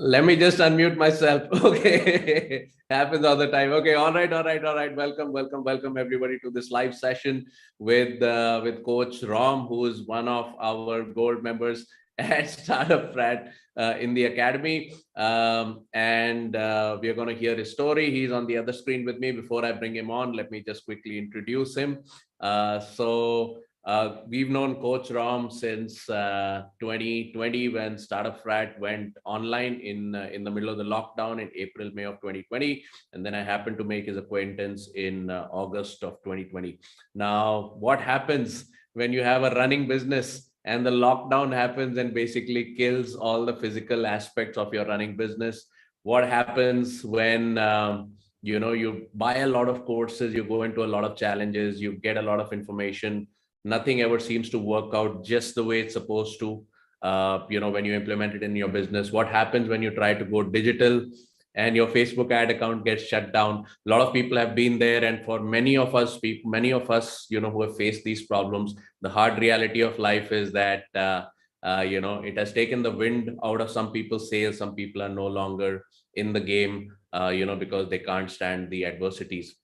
Let me just unmute myself. Okay. Happens all the time. Okay. All right. Welcome everybody to this live session with Coach Rom, who is one of our gold members at StartupFrat in the academy. And we are going to hear his story. He's on the other screen with me. Before I bring him on, let me just quickly introduce him. We've known Coach Rom since 2020 when StartupFrat went online in the middle of the lockdown in April, May of 2020. And then I happened to make his acquaintance in August of 2020. Now, what happens when you have a running business and the lockdown happens and basically kills all the physical aspects of your running business? What happens when you buy a lot of courses, you go into a lot of challenges, you get a lot of information, nothing ever seems to work out just the way it's supposed to. When you implement it in your business, what happens when you try to go digital and your Facebook ad account gets shut down? A lot of people have been there, and for many of us, who have faced these problems, the hard reality of life is that it has taken the wind out of some people's sails. Some people are no longer in the game, because they can't stand the adversities.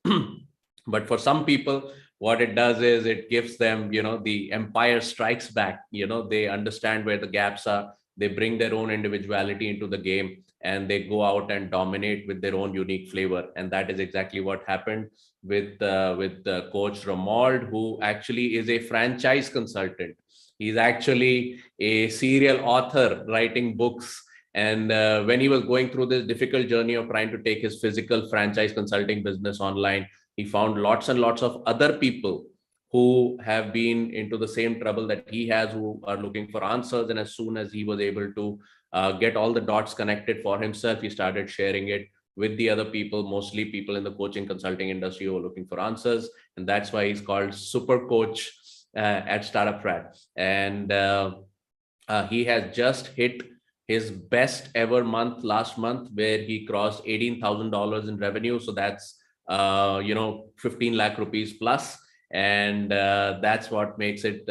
But for some people, what it does is it gives them, the empire strikes back. They understand where the gaps are. They bring their own individuality into the game, and they go out and dominate with their own unique flavor. And that is exactly what happened with Coach Romuald, who actually is a franchise consultant. He's actually a serial author writing books. And when he was going through this difficult journey of trying to take his physical franchise consulting business online, he found lots and lots of other people who have been into the same trouble that he has, who are looking for answers. And as soon as he was able to get all the dots connected for himself, he started sharing it with the other people, mostly people in the coaching consulting industry who are looking for answers. And that's why he's called SUPERCOACH at StartupFrat. And he has just hit his best ever month last month, where he crossed $18,000 in revenue. So that's 15 lakh rupees plus. And that's what makes it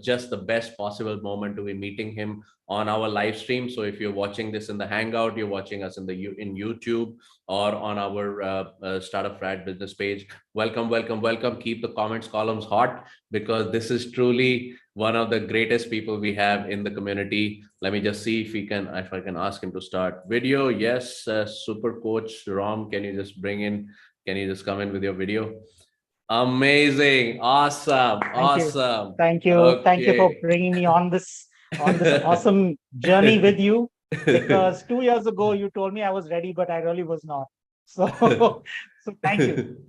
just the best possible moment to be meeting him on our live stream. So if you're watching this in the Hangout, you're watching us in YouTube or on our StartupFrat business page, welcome. Keep the comments columns hot, because this is truly one of the greatest people we have in the community. Let me just see if I can ask him to start video. Yes, SUPERCOACH Rom, can you just come in with your video? Amazing. Awesome. Thank you. Okay. Thank you for bringing me on this awesome journey with you. Because 2 years ago you told me I was ready, but I really was not. So, so thank you.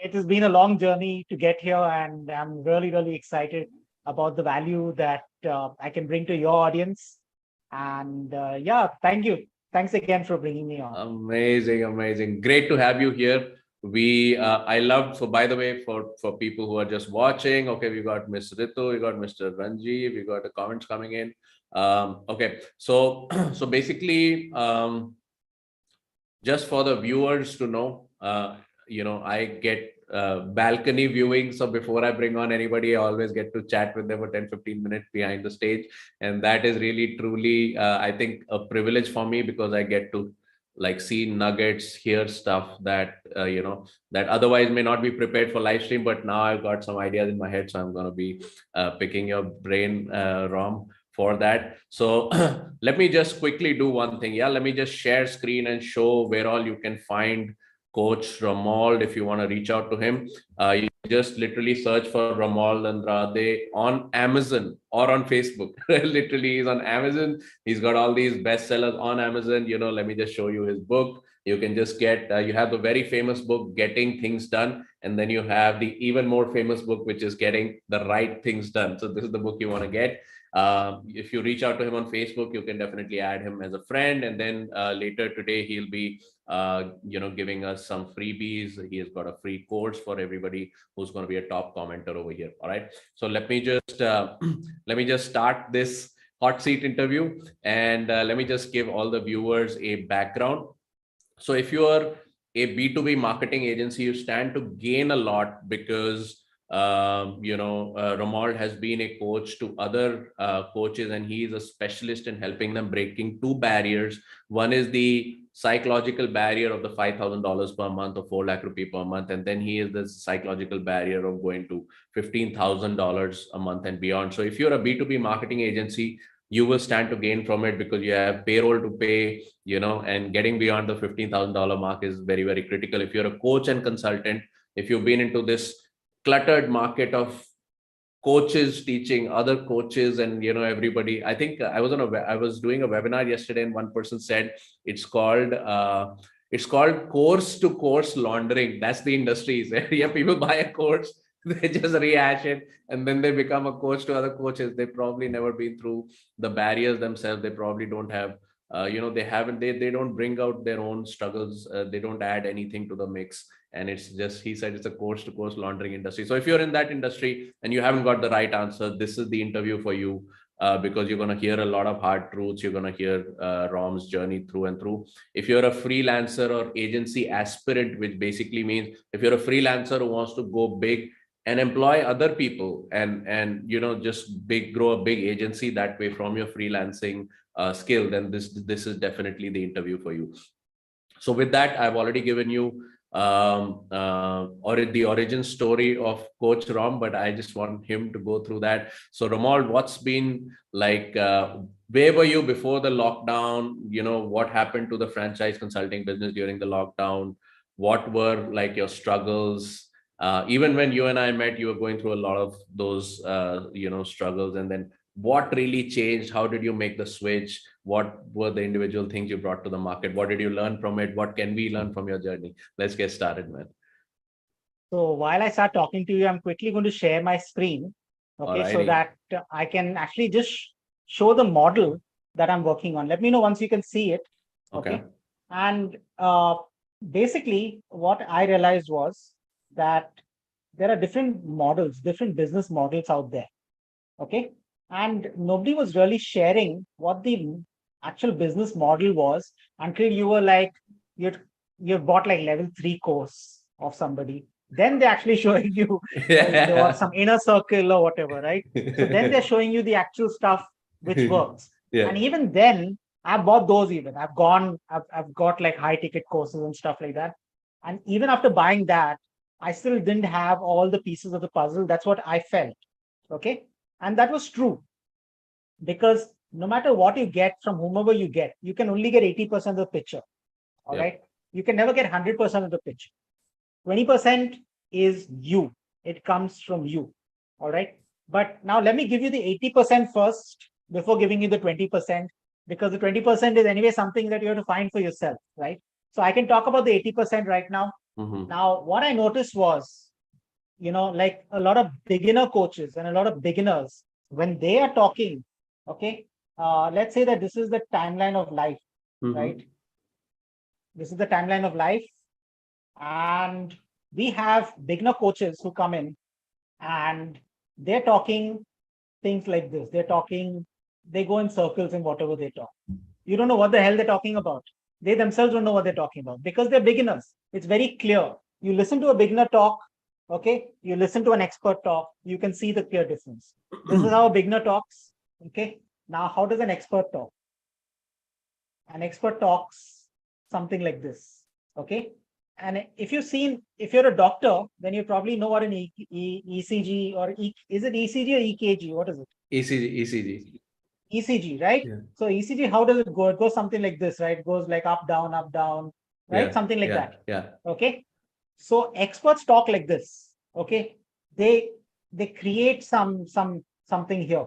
It has been a long journey to get here, and I'm really excited about the value that I can bring to your audience. And thank you. Thanks again for bringing me on. Amazing. Great to have you here. I loved, so by the way, for people who are just watching, okay, we got Miss Ritu, we got Mr. Ranji, we got the comments coming in. Okay, so basically, just for the viewers to know, I get balcony viewing. So before I bring on anybody, I always get to chat with them for 10-15 minutes behind the stage. And that is really, truly, I think, a privilege for me, because I get to see nuggets, hear stuff that that otherwise may not be prepared for live stream. But now I've got some ideas in my head, so I'm going to be picking your brain, Rom, for that. So let me just quickly do one thing. Let me just share screen and show where all you can find Coach Romuald. If you want to reach out to him, you just literally search for Romuald Andrade on Amazon or on Facebook. Literally, he's on Amazon. He's got all these bestsellers on Amazon. Let me just show you his book. You can just get, you have the very famous book, Getting Things Done. And then you have the even more famous book, which is Getting the Right Things Done. So this is the book you want to get. If you reach out to him on Facebook, you can definitely add him as a friend. And then later today, he'll be giving us some freebies. He has got a free course for everybody who's going to be a top commenter over here. All right. So let me just start this hot seat interview, and let me just give all the viewers a background. So if you are a B2B marketing agency, you stand to gain a lot, because Romuald has been a coach to other coaches, and he is a specialist in helping them breaking two barriers. One is the psychological barrier of the $5,000 per month or 4 lakh rupee per month, and then he is the psychological barrier of going to $15,000 a month and beyond. So if you're a B2B marketing agency, you will stand to gain from it because you have payroll to pay, and getting beyond the $15,000 mark is very, very critical. If you're a coach and consultant, if you've been into this cluttered market of coaches teaching other coaches and everybody, I think I was doing a webinar yesterday, and one person said it's called course to course laundering. That's the industry. Yeah, people buy a course, they just rehash it, and then they become a coach to other coaches. They've probably never been through the barriers themselves. They probably don't have they don't bring out their own struggles. They don't add anything to the mix, and it's just, he said, it's a course to course laundering industry. So if you're in that industry and you haven't got the right answer, this is the interview for you, because you're going to hear a lot of hard truths. You're going to hear Rom's journey through and through. If you're a freelancer or agency aspirant, which basically means if you're a freelancer who wants to go big and employ other people and just grow a big agency that way from your freelancing skill, then this is definitely the interview for you. So with that, I've already given you or the origin story of Coach Rom, but I just want him to go through that. So Romuald, what's been like, where were you before the lockdown? What happened to the franchise consulting business during the lockdown? What were like your struggles? Even when you and I met, you were going through a lot of those struggles, and then what really changed? How did you make the switch? What were the individual things you brought to the market? What did you learn from it? What can we learn from your journey? Let's get started, man. So while I start talking to you, I'm quickly going to share my screen, okay, so that I can actually just show the model that I'm working on. Let me know once you can see it. Okay. And basically, what I realized was that there are different models, different business models out there. Okay. And nobody was really sharing what the actual business model was until you were like, you bought like level 3 course of somebody. Then they're actually showing you or some inner circle or whatever, right? So then they're showing you the actual stuff which works. Yeah. And even then, I bought those even. I've got like high ticket courses and stuff like that. And even after buying that, I still didn't have all the pieces of the puzzle. That's what I felt. Okay. And that was true, because no matter what you get from whomever you get, you can only get 80% of the picture. All right. You can never get 100% of the picture. 20% is you. It comes from you. All right. But now let me give you the 80% first before giving you the 20%, because the 20% is anyway something that you have to find for yourself. Right. So I can talk about the 80% right now. Mm-hmm. Now, what I noticed was, like a lot of beginner coaches and a lot of beginners, when they are talking, okay, let's say that this is the timeline of life, mm-hmm. right? This is the timeline of life. And we have beginner coaches who come in and they're talking things like this. They go in circles in whatever they talk. You don't know what the hell they're talking about. They themselves don't know what they're talking about because they're beginners. It's very clear. You listen to a beginner talk, okay? You listen to an expert talk, you can see the clear difference. This is how a beginner talks, okay? Now, how does an expert talk? An expert talks something like this, okay? And if you're a doctor, then you probably know what an ECG or is it ECG or EKG? What is it? ECG, right? Yeah. So ECG, how does it go? It goes something like this, right? It goes like up, down, right? Yeah. Something like that. Yeah. Okay. So experts talk like this. Okay. They create something here.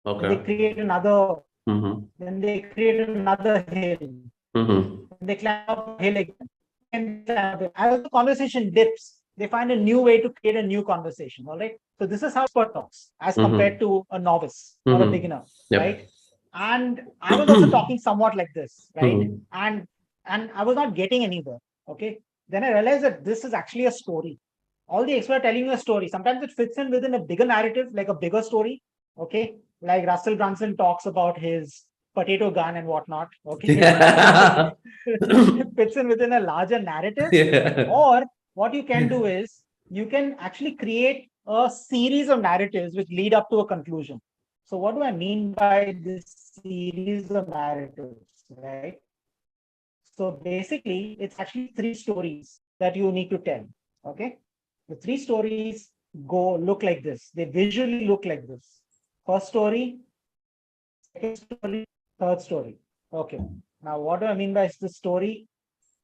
Okay. They create another. Mm-hmm. Then they create another hill. Mm-hmm. They climb up a hill again. And as the conversation dips, they find a new way to create a new conversation. All right. So this is how expert talks as mm-hmm. compared to a novice mm-hmm. or a beginner, yep. right? And I was also talking somewhat like this, right? Mm-hmm. And I was not getting anywhere. Okay. Then I realized that this is actually a story. All the experts are telling you a story. Sometimes it fits in within a bigger narrative, like a bigger story. Okay. Like Russell Brunson talks about his potato gun and whatnot. Okay. It fits in within a larger narrative. Yeah. Or what you can do is you can actually create a series of narratives which lead up to a conclusion. So what do I mean by this series of narratives, right? So basically, it's actually 3 stories that you need to tell. Okay. The 3 stories look like this. They visually look like this. First story, second story, third story. Okay. Now, what do I mean by this story?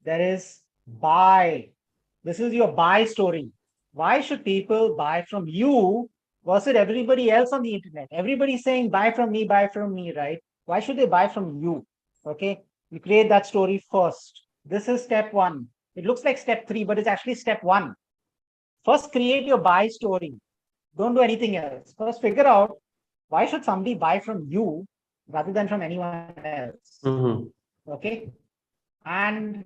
There is buy. This is your buy story. Why should people buy from you versus everybody else on the internet? Everybody's saying buy from me, right? Why should they buy from you? Okay. You create that story first. This is step 1. It looks like step 3, but it's actually step 1. First, create your buy story. Don't do anything else. First, figure out why should somebody buy from you rather than from anyone else. Okay. And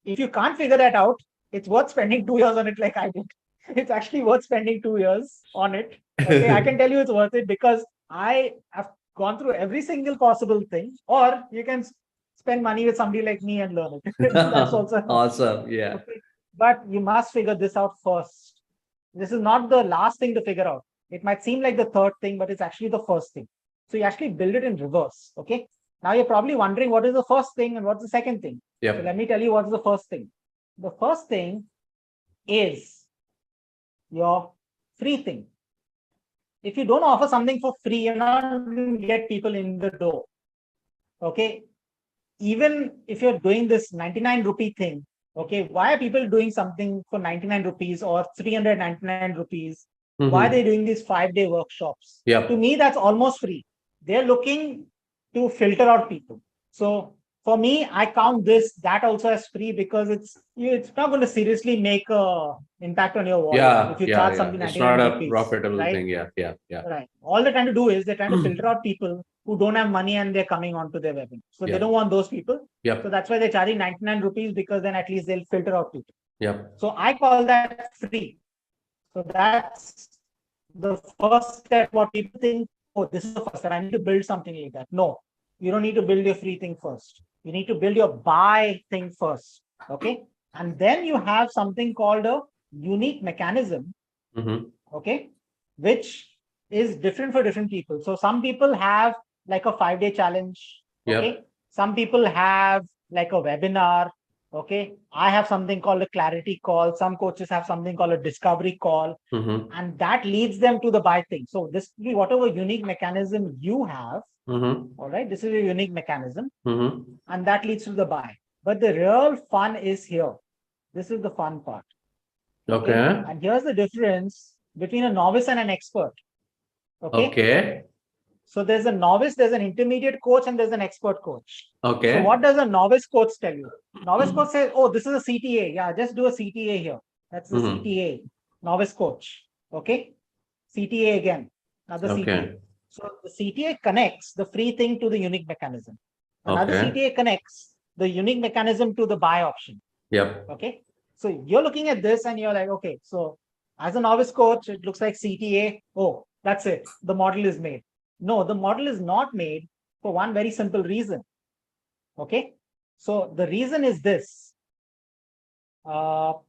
if you can't figure that out, it's worth spending 2 years on it like I did. It's actually worth spending 2 years on it. Okay. I can tell you it's worth it because I have gone through every single possible thing, or you can spend money with somebody like me and learn it. That's also awesome. Yeah. Okay. But you must figure this out first. This is not the last thing to figure out. It might seem like the third thing, but it's actually the first thing. So you actually build it in reverse. Okay. Now you're probably wondering what is the first thing and what's the second thing. Yep. So let me tell you what's the first thing. The first thing is your free thing. If you don't offer something for free, you're not going to get people in the door. Okay. Even if you're doing this 99 rupee thing, okay, why are people doing something for 99 rupees or 399 rupees? Why are they doing these 5-day workshops? Yep. To me, that's almost free. They're looking to filter out people. So for me, I count that also as free because it's not going to seriously make a impact on your wallet if you charge something It's 99 not a rupees, profitable right? thing. Yeah. Right. All they're trying to do is they're trying to filter out people who don't have money and they're coming onto their webinar. So they don't want those people. Yep. So that's why they're charging 99 rupees because then at least they'll filter out people. Yep. So I call that free. So that's the first step. What people think, oh, this is the first step. I need to build something like that. No, you don't need to build your free thing first. You need to build your buy thing first. Okay. And then you have something called a unique mechanism. Okay. Which is different for different people. So some people have like a 5-day challenge. Okay. Yep. Some people have like a webinar. Okay. I have something called a clarity call. Some coaches have something called a discovery call. And that leads them to the buy thing. So this whatever unique mechanism you have, all right, this is a unique mechanism. And that leads to the buy. But the real fun is here. This is the fun part. Okay. And here's the difference between a novice and an expert. Okay. So there's a novice, there's an intermediate coach, and there's an expert coach. Okay. So what does a novice coach tell you? Novice coach says, oh, this is a CTA. Yeah, just do a CTA here. That's the CTA. Novice coach. Okay. CTA again. Another CTA. So the CTA connects the free thing to the unique mechanism. Another CTA connects the unique mechanism to the buy option. Yep. Okay. So you're looking at this and you're like, okay, so as a novice coach, it looks like CTA. Oh, that's it. The model is made. No, the model is not made for one very simple reason. Okay. So the reason is this. Are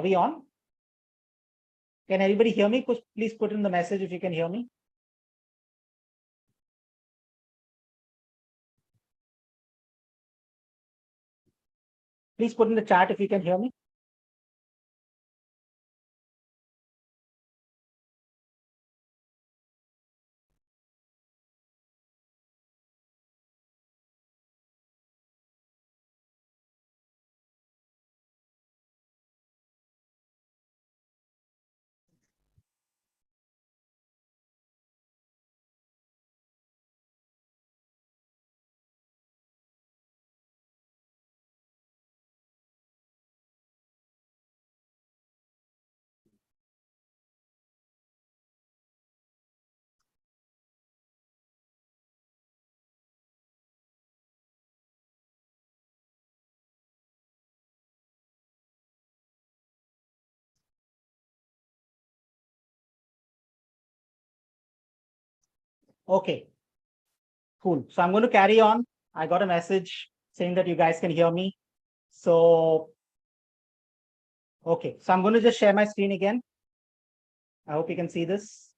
we on? Can everybody hear me? Please put in the message if you can hear me. Please put in the chat if you can hear me. Okay, cool. So I'm going to carry on. I got a message saying that you guys can hear me. So, Okay, so I'm going to just share my screen again. I hope you can see this.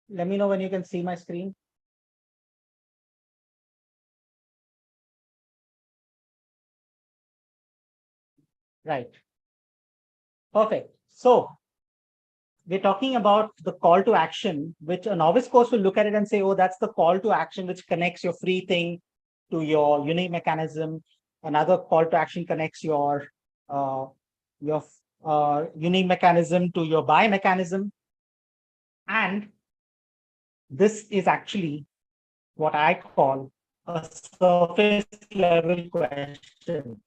Let me know when you can see my screen. Right. Perfect. So we're talking about the call to action, which a novice coach will look at it and say, oh, that's the call to action, which connects your free thing to your unique mechanism. Another call to action connects your unique mechanism to your buy mechanism. And this is actually what I call a surface level question.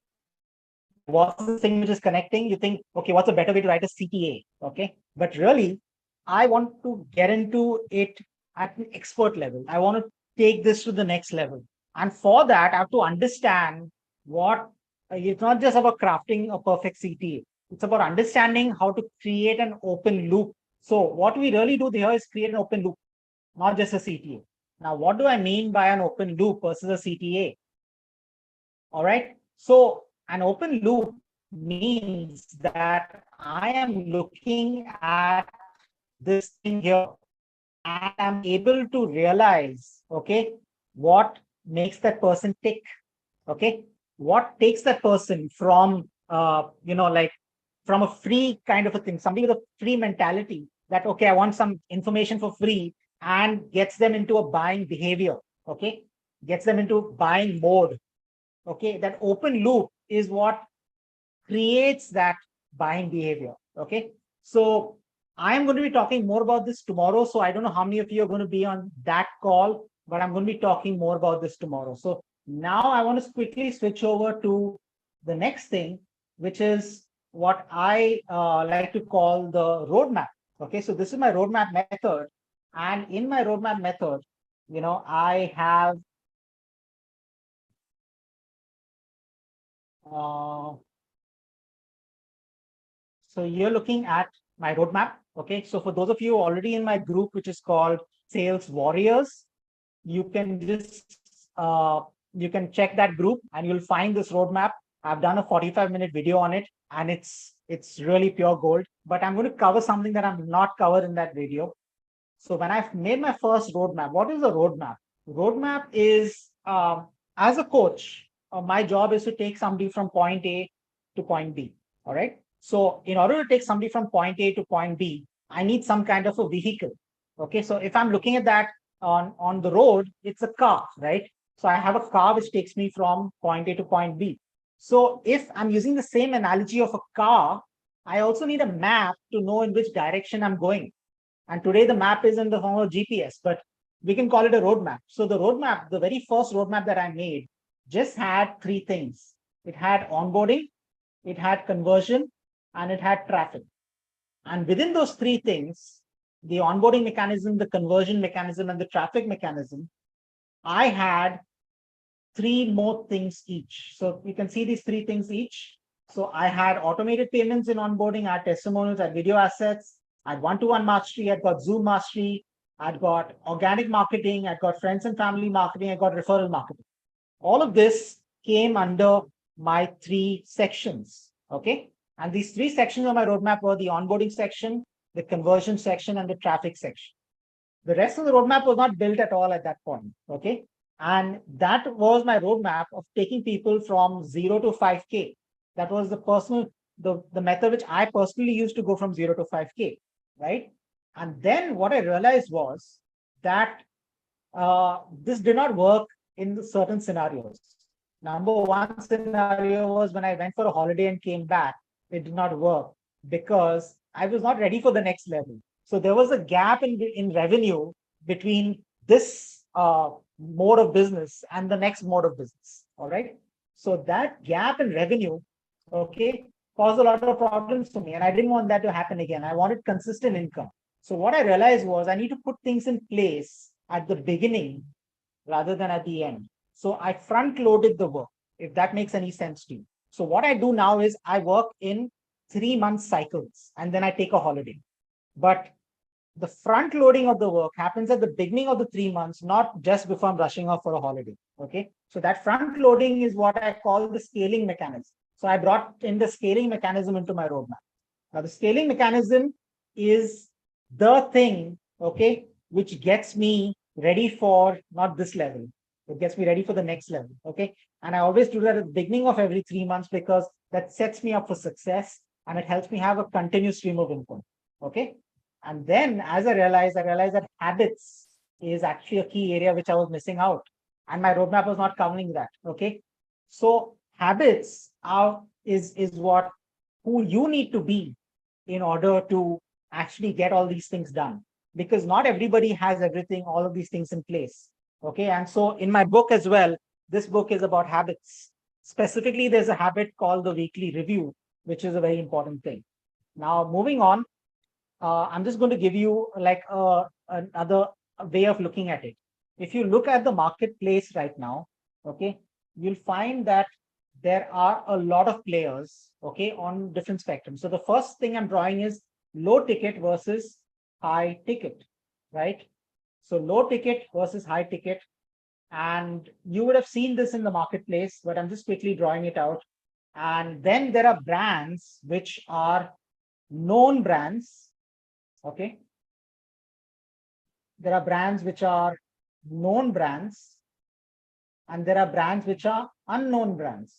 What's the thing which is connecting? You think, okay, what's a better way to write a CTA? Okay. But really, I want to get into it at an expert level. I want to take this to the next level. And for that, I have to understand what it's not just about crafting a perfect CTA. It's about understanding how to create an open loop. So what we really do here is create an open loop, not just a CTA. Now, what do I mean by an open loop versus a CTA? All right. So an open loop means that I am looking at this thing here and I'm able to realize, okay, what makes that person tick, okay, what takes that person from, like from a free kind of a thing, somebody with a free mentality that, okay, I want some information for free, and gets them into a buying behavior, okay, gets them into buying mode. Okay, that open loop is what creates that buying behavior. Okay, so I am going to be talking more about this tomorrow. So I don't know how many of you are going to be on that call, but I'm going to be talking more about this tomorrow. So now I want to quickly switch over to the next thing, which is what I like to call the roadmap. Okay, so this is my roadmap method. And in my roadmap method, I have so you're looking at my roadmap. Okay. So for those of you already in my group, which is called Sales Warriors, you can just you can check that group and you'll find this roadmap. I've done a 45-minute video on it, and it's really pure gold. But I'm going to cover something that I'm not covered in that video. So when I've made my first roadmap, what is a roadmap? Roadmap is as a coach, my job is to take somebody from point A to point B. All right. So in order to take somebody from point A to point B, I need some kind of a vehicle. Okay. So if I'm looking at that on the road, it's a car, right? So I have a car which takes me from point A to point B. So if I'm using the same analogy of a car, I also need a map to know in which direction I'm going. And today the map is in the form of GPS, but we can call it a roadmap. So the roadmap, the very first roadmap that I made, just had three things. It had onboarding, it had conversion, and it had traffic. And within those three things, the onboarding mechanism, the conversion mechanism, and the traffic mechanism, I had three more things each. So you can see these three things each. So I had automated payments in onboarding, I had testimonials, I had video assets, I had one-to-one mastery, I'd got Zoom mastery, I'd got organic marketing, I'd got friends and family marketing, I got referral marketing. All of this came under my three sections. Okay. And these three sections of my roadmap were the onboarding section, the conversion section, and the traffic section. The rest of the roadmap was not built at all at that point. Okay. And that was my roadmap of taking people from 0 to 5K. That was the method which I personally used to go from 0 to 5K. Right. And then what I realized was that this did not work in certain scenarios. Number one scenario was when I went for a holiday and came back, it did not work because I was not ready for the next level. So there was a gap in revenue between this mode of business and the next mode of business. All right. So that gap in revenue, okay, caused a lot of problems for me. And I didn't want that to happen again. I wanted consistent income. So what I realized was I need to put things in place at the beginning rather than at the end. So I front loaded the work, if that makes any sense to you. So what I do now is I work in 3-month cycles, and then I take a holiday. But the front loading of the work happens at the beginning of the 3 months, not just before I'm rushing off for a holiday. Okay. So that front loading is what I call the scaling mechanism. So I brought in the scaling mechanism into my roadmap. Now the scaling mechanism is the thing, okay, which gets me ready for not this level. It gets me ready for the next level. Okay. And I always do that at the beginning of every 3 months because that sets me up for success and it helps me have a continuous stream of income. Okay. And then as I realized that habits is actually a key area which I was missing out. And my roadmap was not covering that. Okay. So habits is what who you need to be in order to actually get all these things done. Because not everybody has everything, all of these things in place. Okay. And so in my book as well, this book is about habits. Specifically, there's a habit called the weekly review, which is a very important thing. Now, moving on, I'm just going to give you like another way of looking at it. If you look at the marketplace right now, okay, you'll find that there are a lot of players, okay, on different spectrums. So the first thing I'm drawing is low ticket versus high ticket, right? So low ticket versus high ticket. And you would have seen this in the marketplace, but I'm just quickly drawing it out. And then there are brands which are known brands. Okay. There are brands which are known brands, and there are brands which are unknown brands.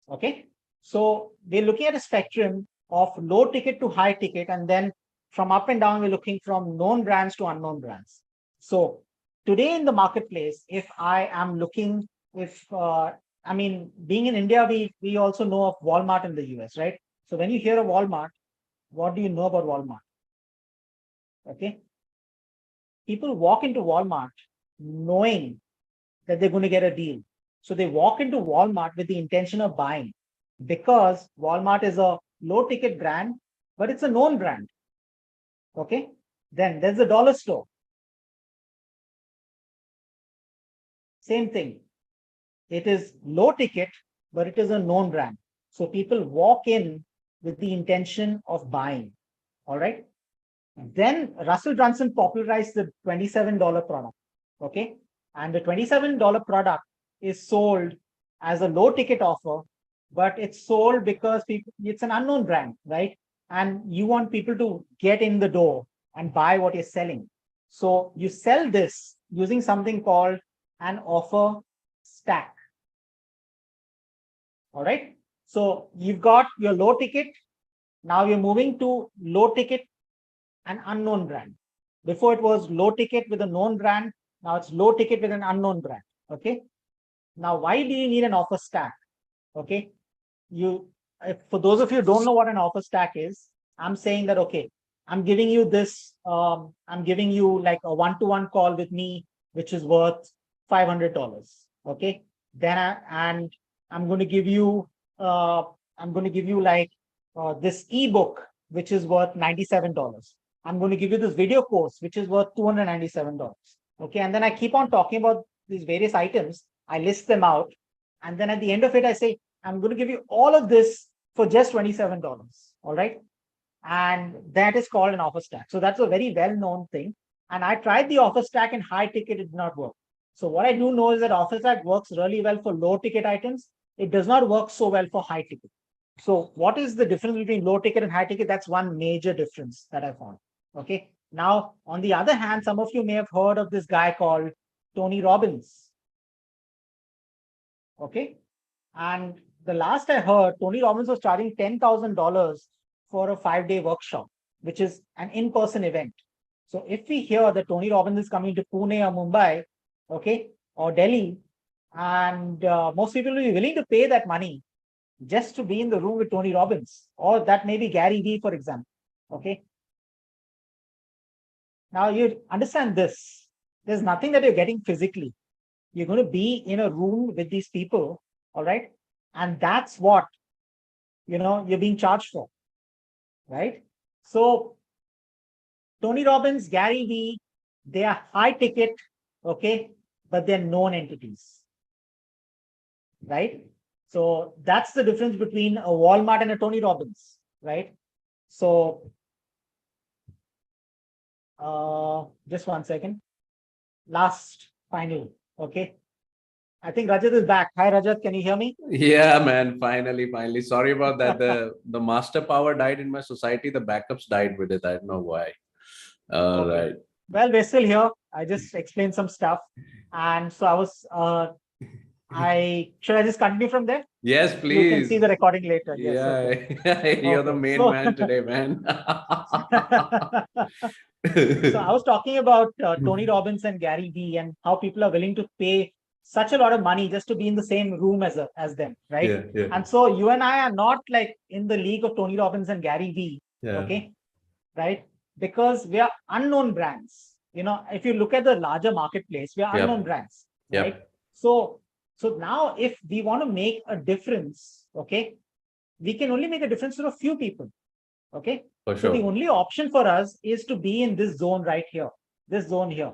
Okay. So we're looking at a spectrum of low ticket to high ticket, and then from up and down, we're looking from known brands to unknown brands. So today in the marketplace, if I am looking, I mean, being in India, we also know of Walmart in the US, right? So when you hear of Walmart, what do you know about Walmart? Okay. People walk into Walmart knowing that they're going to get a deal. So they walk into Walmart with the intention of buying because Walmart is a low ticket brand, but it's a known brand. Okay. Then there's the dollar store. Same thing. It is low ticket, but it is a known brand. So people walk in with the intention of buying. All right. Then Russell Brunson popularized the $27 product. Okay. And the $27 product is sold as a low ticket offer, but it's sold because it's an unknown brand, right? And you want people to get in the door and buy what you're selling. So you sell this using something called an offer stack. All right. So you've got your low ticket. Now you're moving to low ticket and unknown brand. Before it was low ticket with a known brand. Now it's low ticket with an unknown brand. Okay. Now, why do you need an offer stack? Okay. For those of you who don't know what an offer stack is, I'm saying that, okay, I'm giving you this, I'm giving you like a one-to-one call with me, which is worth $500. Okay. Then I'm going to give you, like this ebook, which is worth $97. I'm going to give you this video course, which is worth $297. Okay. And then I keep on talking about these various items. I list them out. And then at the end of it, I say, I'm going to give you all of this for just $27. All right. And that is called an offer stack. So that's a very well-known thing. And I tried the offer stack in high ticket, it did not work. So what I do know is that offer stack works really well for low ticket items. It does not work so well for high ticket. So what is the difference between low ticket and high ticket? That's one major difference that I found. Okay. Now, on the other hand, some of you may have heard of this guy called Tony Robbins. Okay. And the last I heard, Tony Robbins was charging $10,000 for a 5-day workshop, which is an in-person event. So if we hear that Tony Robbins is coming to Pune or Mumbai, okay, or Delhi, and most people will be willing to pay that money just to be in the room with Tony Robbins, or that may be Gary Vee, for example. Okay. Now you understand this. There's nothing that you're getting physically. You're going to be in a room with these people, all right? And that's what, you're being charged for, right? So Tony Robbins, Gary Vee, they are high ticket, okay, but they're known entities, right? So that's the difference between a Walmart and a Tony Robbins. right? So just 1 second. Last, final. Okay. I think Rajat is back. Hi, Rajat. Can you hear me? Yeah, man. Finally. Sorry about that. The master power died in my society. The backups died with it. I don't know why. All Okay. right. Well, we're still here. I just explained some stuff. And so should I just continue from there? Yes, You can see please. the recording later. Yes. Yeah, Okay. you're the Okay. main So, man today, man. so I was talking about Tony Robbins and Gary Vee and how people are willing to pay such a lot of money just to be in the same room as them, right? Yeah. And so you and I are not like in the league of Tony Robbins and Gary Vee, Yeah. okay? Right? Because we are unknown brands. If you look at the larger marketplace, we are Yep. unknown brands, Yep. right? So now if we want to make a difference, okay, we can only make a difference to a few people, okay? For So the sure. only option for us is to be in this zone right here, this zone here.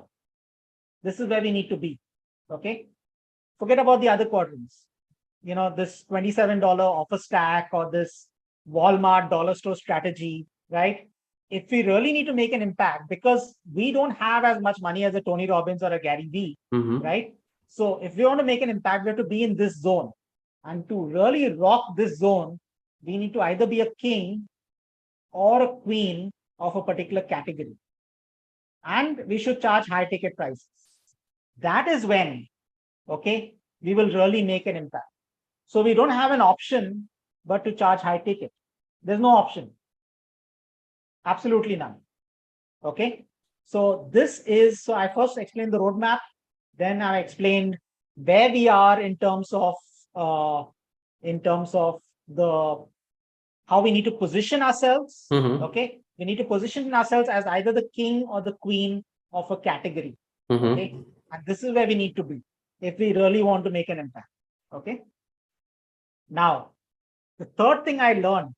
This is where we need to be, okay? Forget about the other quadrants. This $27 offer stack or this Walmart dollar store strategy, right? If we really need to make an impact, because we don't have as much money as a Tony Robbins or a Gary Vee, right? So if we want to make an impact, we have to be in this zone. And to really rock this zone, we need to either be a king or a queen of a particular category. And we should charge high ticket prices. That is when, okay, we will really make an impact. So we don't have an option but to charge high ticket. There's no option. Absolutely none. Okay. So I first explained the roadmap. Then I explained where we are in terms of how we need to position ourselves. Okay. We need to position ourselves as either the king or the queen of a category. Okay. And this is where we need to be if we really want to make an impact. Okay. Now, the third thing I learned,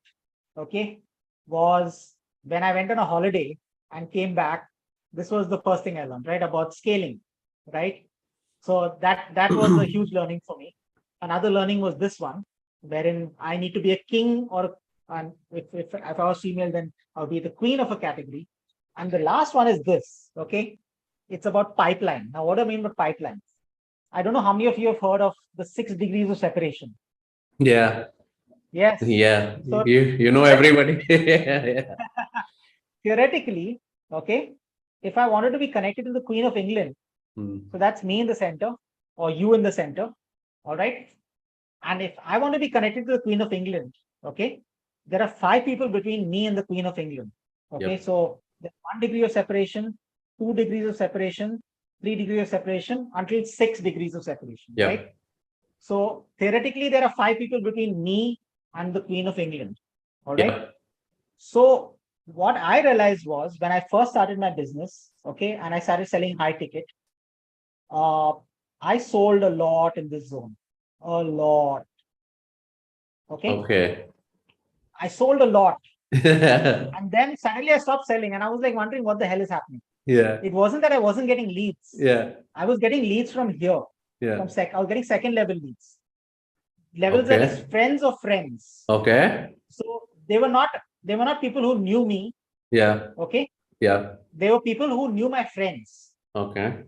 okay, was when I went on a holiday and came back. This was the first thing I learned, right, about scaling, right? So that was a huge learning for me. Another learning was this one, wherein I need to be a king, or and if I was female, then I'll be the queen of a category. And the last one is this, okay? It's about pipeline. Now, what do I mean by pipeline? I don't know how many of you have heard of the 6 degrees of separation. Yeah. Yes. Yeah. So you know everybody. Yeah. Theoretically, okay, if I wanted to be connected to the Queen of England, so that's me in the center or you in the center, all right? And if I want to be connected to the Queen of England, okay, there are 5 people between me and the Queen of England, okay? Yep. So there's 1 degree of separation, 2 degrees of separation, 3 degrees of separation, until 6 degrees of separation, Yep. right? So theoretically, there are 5 people between me and the Queen of England, all right? Yep. So what I realized was when I first started my business, okay, and I started selling high ticket, I sold a lot in this zone, a lot. Okay. I sold a lot, and then suddenly I stopped selling, and I was like wondering what the hell is happening. Yeah. It wasn't that I wasn't getting leads. Yeah. I was getting leads from here. Yeah. I was getting second level leads. Levels that is friends of friends. Okay. So they were not people who knew me. Yeah. Okay. Yeah. They were people who knew my friends. Okay.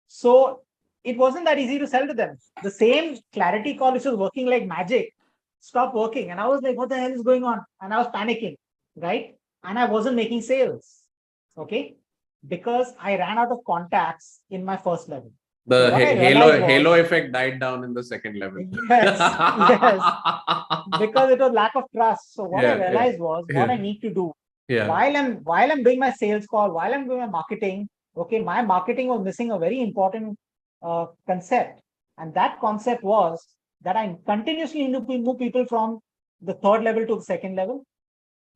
So it wasn't that easy to sell to them. The same clarity call, which was working like magic, stopped working. And I was like, what the hell is going on? And I was panicking, right? And I wasn't making sales. Okay. Because I ran out of contacts in my first level. The halo effect died down in the second level. Yes, yes. Because it was lack of trust. So what I realized was what I need to do. Yeah. While I'm doing my sales call, while I'm doing my marketing, okay, my marketing was missing a very important concept. And that concept was that I continuously need to move people from the third level to the second level,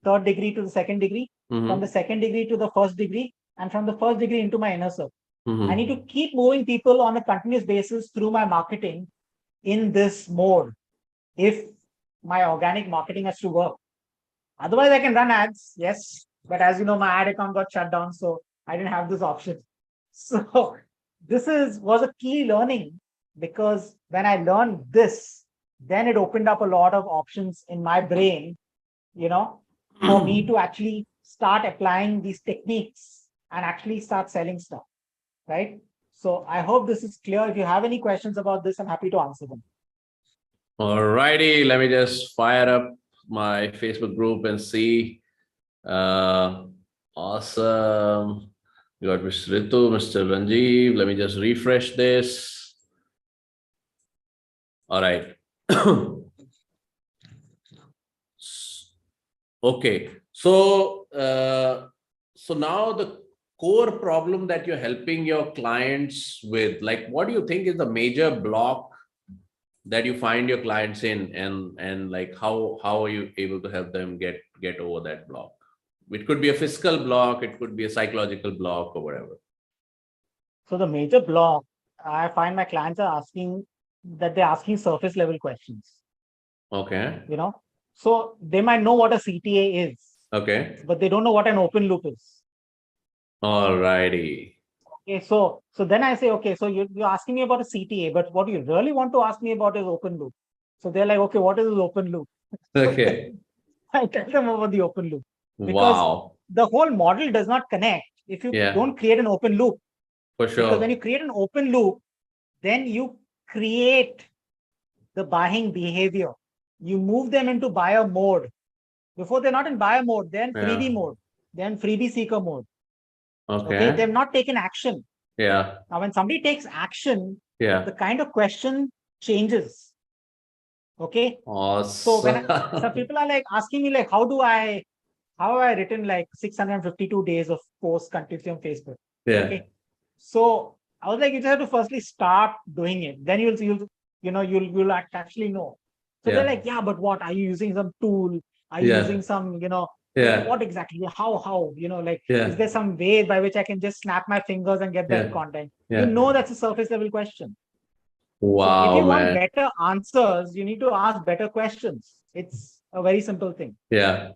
third degree to the second degree, from the second degree to the first degree, and from the first degree into my inner circle. I need to keep moving people on a continuous basis through my marketing in this mode if my organic marketing has to work. Otherwise, I can run ads, yes. But as you know, my ad account got shut down, so I didn't have this option. So this was a key learning, because when I learned this, then it opened up a lot of options in my brain for me to actually start applying these techniques and actually start selling stuff, right? So I hope this is clear. If you have any questions about this, I'm happy to answer them. All righty, let me just fire up my Facebook group and see. Awesome. You got Mr. Ritu, Mr. Ranjeev. Let me just refresh this. All right. Okay. So now the core problem that you're helping your clients with, like, what do you think is the major block that you find your clients in, and like how are you able to help them get over that block? It could be a physical block, it could be a psychological block, or whatever. So the major block, I find my clients are asking surface level questions. Okay. So they might know what a CTA is. Okay. But they don't know what an open loop is. All righty. Okay, so then I say, okay, so you're asking me about a CTA, but what you really want to ask me about is open loop. So they're like, okay, what is this open loop? Okay. I tell them about the open loop. Because wow. The whole model does not connect if you don't create an open loop. For sure. Because when you create an open loop, then you create the buying behavior. You move them into buyer mode. Before they're not in buyer mode, they're in freebie mode. They're in freebie seeker mode. Okay. They've not taken action. Yeah. Now, when somebody takes action, the kind of question changes. Okay. Awesome. So when some people are like asking me, like, how have I written like 652 days of posts continuously on Facebook? Yeah. Okay. So I was like, you just have to firstly start doing it. Then you'll actually know. So they're like, yeah, but what? Are you using some tool? Are you using some, what exactly? How? Is there some way by which I can just snap my fingers and get that content? That's a surface level question. Wow. So if you want better answers, you need to ask better questions. It's a very simple thing. Yeah.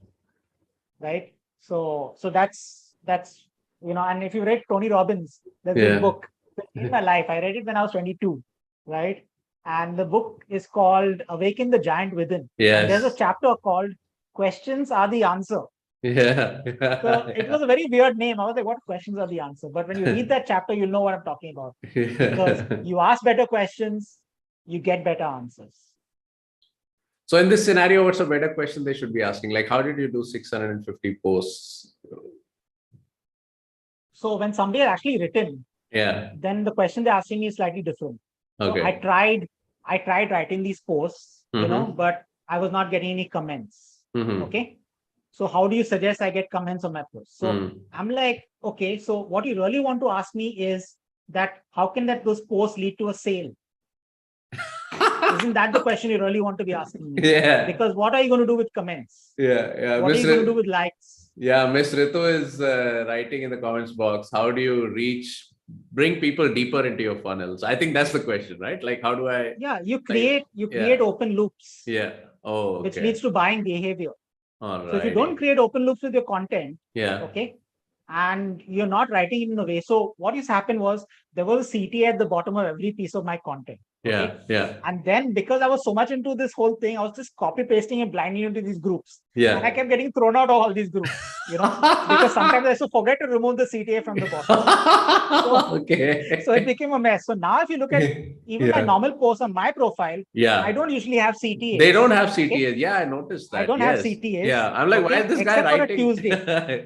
Right. So that's and if you read Tony Robbins, there's this book in my life. I read it when I was 22, right? And the book is called Awaken the Giant Within. Yes. And there's a chapter called Questions Are the Answer. Yeah. So it was a very weird name. I was like, what questions are the answer? But when you read that chapter, you'll know what I'm talking about. Because you ask better questions, you get better answers. So in this scenario, what's a better question they should be asking? Like, how did you do 650 posts? So when somebody has actually written, then the question they're asking me is slightly different. Okay. So I tried writing these posts, but I was not getting any comments. Okay. So how do you suggest I get comments on my post? So I'm like, okay, so what you really want to ask me is that how can those posts lead to a sale? Isn't that the question you really want to be asking me? Yeah. Because what are you going to do with comments? Yeah. What are you going to do with likes? Yeah, Miss Ritu is writing in the comments box, how do you bring people deeper into your funnels? I think that's the question, right? Like, how do I... Yeah, you create open loops. Yeah. Oh, okay. Which leads to buying behavior. All right. So if you don't create open loops with your content, okay, and you're not writing it in a way. So what used to happen was there was a CTA at the bottom of every piece of my content. Okay? Yeah. And then because I was so much into this whole thing, I was just copy pasting it blindly into these groups. Yeah. And I kept getting thrown out of all these groups, because sometimes I used to forget to remove the CTA from the bottom. Okay. So it became a mess. So now if you look at even my normal posts on my profile, I don't usually have CTAs. They don't have CTAs. Okay? Yeah, I noticed that. I don't have CTAs. Yeah. I'm like, why is this guy writing?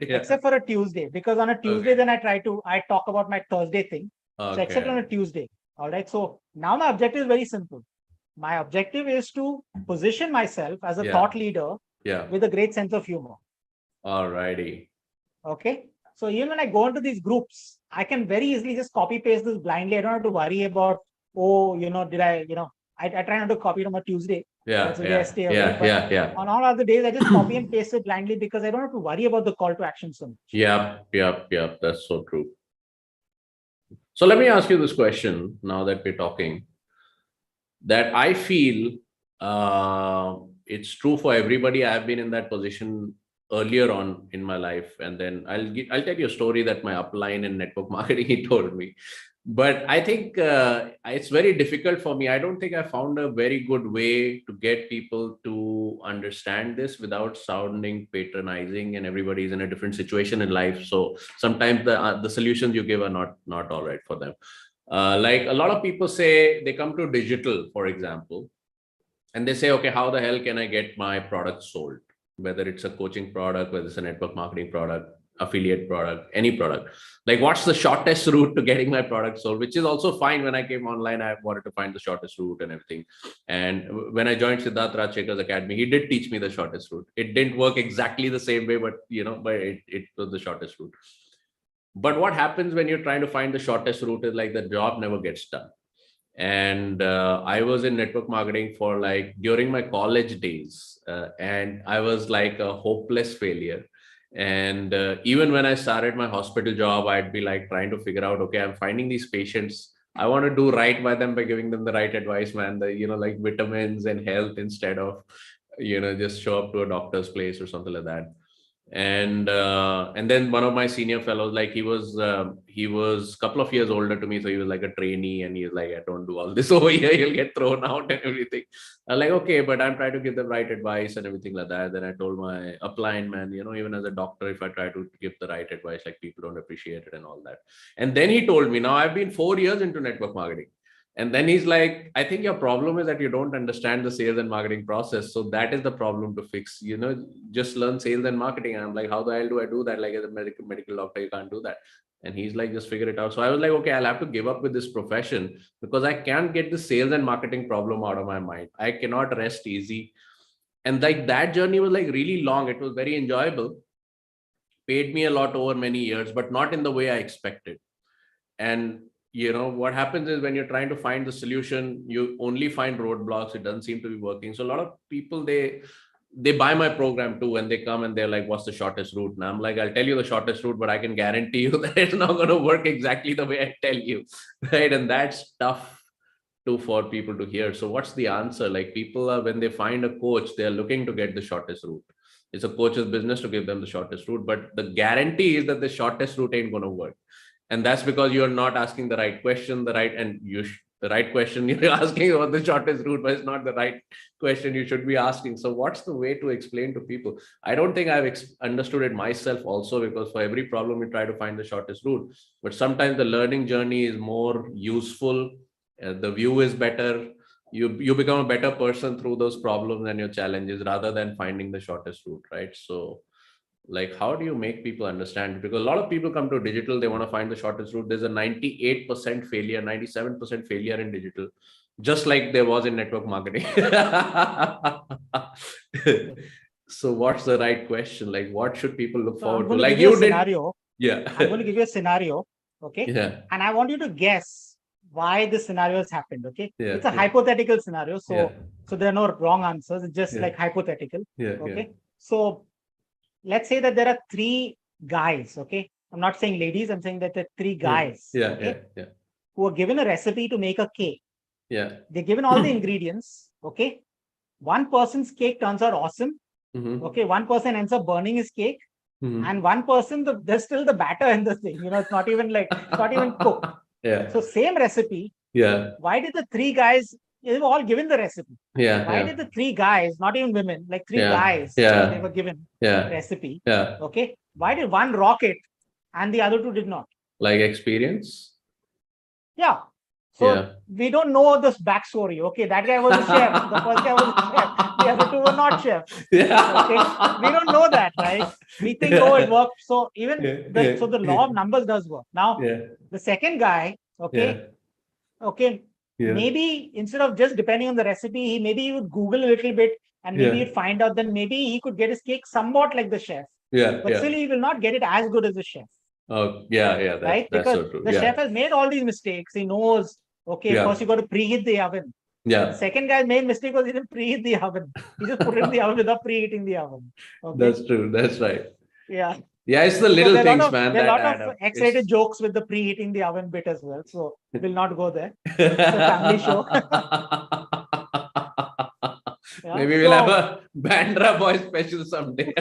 Except for a Tuesday. Because on a Tuesday, then I talk about my Thursday thing. Okay. So except on a Tuesday. All right. So now my objective is very simple. My objective is to position myself as a thought leader with a great sense of humor. All righty. Okay. So even when I go into these groups, I can very easily just copy paste this blindly. I don't have to worry about, did I try not to copy it on a Tuesday. That's the day I stay away. But on all other days, I just copy and paste it blindly because I don't have to worry about the call to action so much. Yep. That's so true. So let me ask you this question now that we're talking, that I feel it's true for everybody. I've been in that position earlier on in my life. And then I'll tell you a story that my upline in network marketing, he told me But I think it's very difficult for me. I don't think I found a very good way to get people to understand this without sounding patronizing, and everybody's in a different situation in life. So sometimes the solutions you give are not all right for them. Like a lot of people say they come to digital, for example, and they say, okay, how the hell can I get my product sold? Whether it's a coaching product, whether it's a network marketing product, affiliate product, any product. Like, what's the shortest route to getting my product sold? Which is also fine. When I came online, I wanted to find the shortest route and everything. And when I joined Siddharth Rajshekar's academy, he did teach me the shortest route. It didn't work exactly the same way, but but it was the shortest route. But what happens when you're trying to find the shortest route is like the job never gets done. And I was in network marketing for like during my college days, and I was like a hopeless failure. And even when I started my hospital job, I'd be like trying to figure out, okay, I'm finding these patients, I want to do right by them by giving them the right advice, man, the like vitamins and health, instead of just show up to a doctor's place or something like that. And then one of my senior fellows, like he was a couple of years older to me, so he was like a trainee, and he's like, I don't do all this over here, you'll get thrown out and everything. I'm like, okay, but I'm trying to give the right advice and everything like that. Then I told my upline man, even as a doctor, if I try to give the right advice, like people don't appreciate it and all that. And then he told me, now I've been 4 years into network marketing. And then he's like, I think your problem is that you don't understand the sales and marketing process. So that is the problem to fix. Just learn sales and marketing. And I'm like, how the hell do I do that? Like, as a medical doctor, you can't do that. And he's like, just figure it out. So I was like, okay, I'll have to give up with this profession because I can't get the sales and marketing problem out of my mind. I cannot rest easy. And like that journey was like really long. It was very enjoyable. Paid me a lot over many years, but not in the way I expected. And what happens is when you're trying to find the solution, you only find roadblocks. It doesn't seem to be working. So a lot of people, they buy my program too, and they come and they're like, what's the shortest route? And I'm like, I'll tell you the shortest route, but I can guarantee you that it's not going to work exactly the way I tell you, right? And that's tough for people to hear. So what's the answer? Like, people are, when they find a coach, they're looking to get the shortest route. It's a coach's business to give them the shortest route, but the guarantee is that the shortest route ain't going to work. And that's because you're not asking the right question, the right question you're asking about the shortest route, but it's not the right question you should be asking. So what's the way to explain to people? I don't think I've understood it myself also, because for every problem we try to find the shortest route, but sometimes the learning journey is more useful. The view is better. You become a better person through those problems and your challenges rather than finding the shortest route, right? So like, how do you make people understand? Because a lot of people come to digital, they want to find the shortest route. There's a 98% failure, 97% failure in digital, just like there was in network marketing. So what's the right question? Like, what should people look forward to? Like, you did. Scenario. Yeah. I'm going to give you a scenario. Okay. Yeah. And I want you to guess why this scenario has happened. Okay. Yeah. It's a hypothetical scenario. So there are no wrong answers. It's just like hypothetical. Yeah. Okay. So let's say that there are 3 guys, okay? I'm not saying ladies, I'm saying that there are 3 guys, who are given a recipe to make a cake. Yeah. They're given all the ingredients, okay? One person's cake turns out awesome, okay? One person ends up burning his cake, and one person, there's still the batter in the thing, it's not even cooked. Yeah. So same recipe. Yeah. Why did the 3 guys, they were all given the recipe? Yeah. Why did the 3 guys, not even women, like 3 guys, they were given recipe? Yeah. Okay. Why did one rock it and the other 2 did not? Like experience? Yeah. So we don't know this backstory. Okay. That guy was a chef. The first guy was a chef. The other 2 were not chefs. Okay. We don't know that, right? We think, oh, it worked. So even so the law of numbers does work. Now, the second guy, okay. Maybe instead of just depending on the recipe, maybe he would Google a little bit and maybe he'd find out that maybe he could get his cake somewhat like the chef. But still he will not get it as good as the chef. Oh, yeah. Right? Because so true. The chef has made all these mistakes. He knows, first you got to preheat the oven. Yeah. The second guy's main mistake was he didn't preheat the oven. He just put it in the oven without preheating the oven. Okay? That's true. That's right. Yeah. Yeah, it's the little things, man. There are a lot of X-rated jokes with the preheating the oven bit as well. So we'll not go there. It's a family show. Maybe we'll have a Bandra Boy special someday.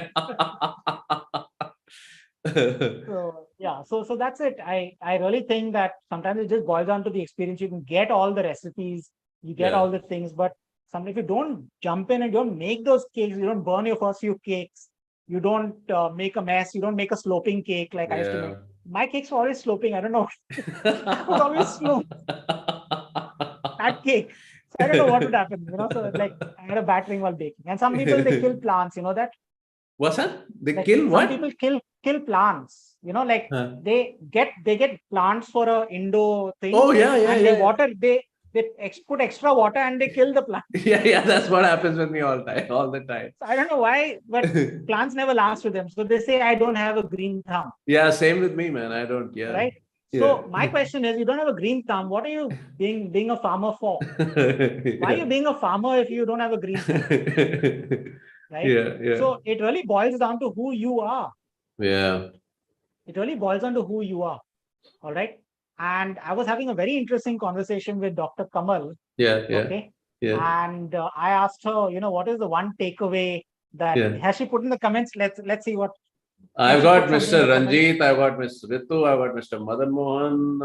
So yeah, so that's it. I really think that sometimes it just boils down to the experience. You can get all the recipes, you get all the things, but sometimes if you don't jump in and don't make those cakes, you don't burn your first few cakes, you don't make a mess, you don't make a sloping cake like I used to make. My cakes were always sloping. I don't know. I would always slope that cake. So I don't know what would happen, So like I had a battering while baking. And some people they kill plants, you know that? What's that? They Like kill some what? people kill plants, like Huh. they get plants for a indoor thing. Oh yeah, yeah, and yeah. they water, they put extra water and they kill the plant. Yeah, that's what happens with me all the time. So I don't know why, but plants never last with them. So they say I don't have a green thumb. Yeah, same with me, man. I don't. Yeah. Right. So my question is, you don't have a green thumb. What are you being a farmer for? Why are you being a farmer if you don't have a green thumb? Right. Yeah. So it really boils down to who you are. Yeah. It really boils down to who you are. All right. And I was having a very interesting conversation with Dr. Kamal. Yeah. Okay. Yeah. And I asked her, what is the one takeaway that has she put in the comments? Let's see what. I've got Mr. Ranjit, I've got Mr. Ritu, I've got Mr. Madan Mohan.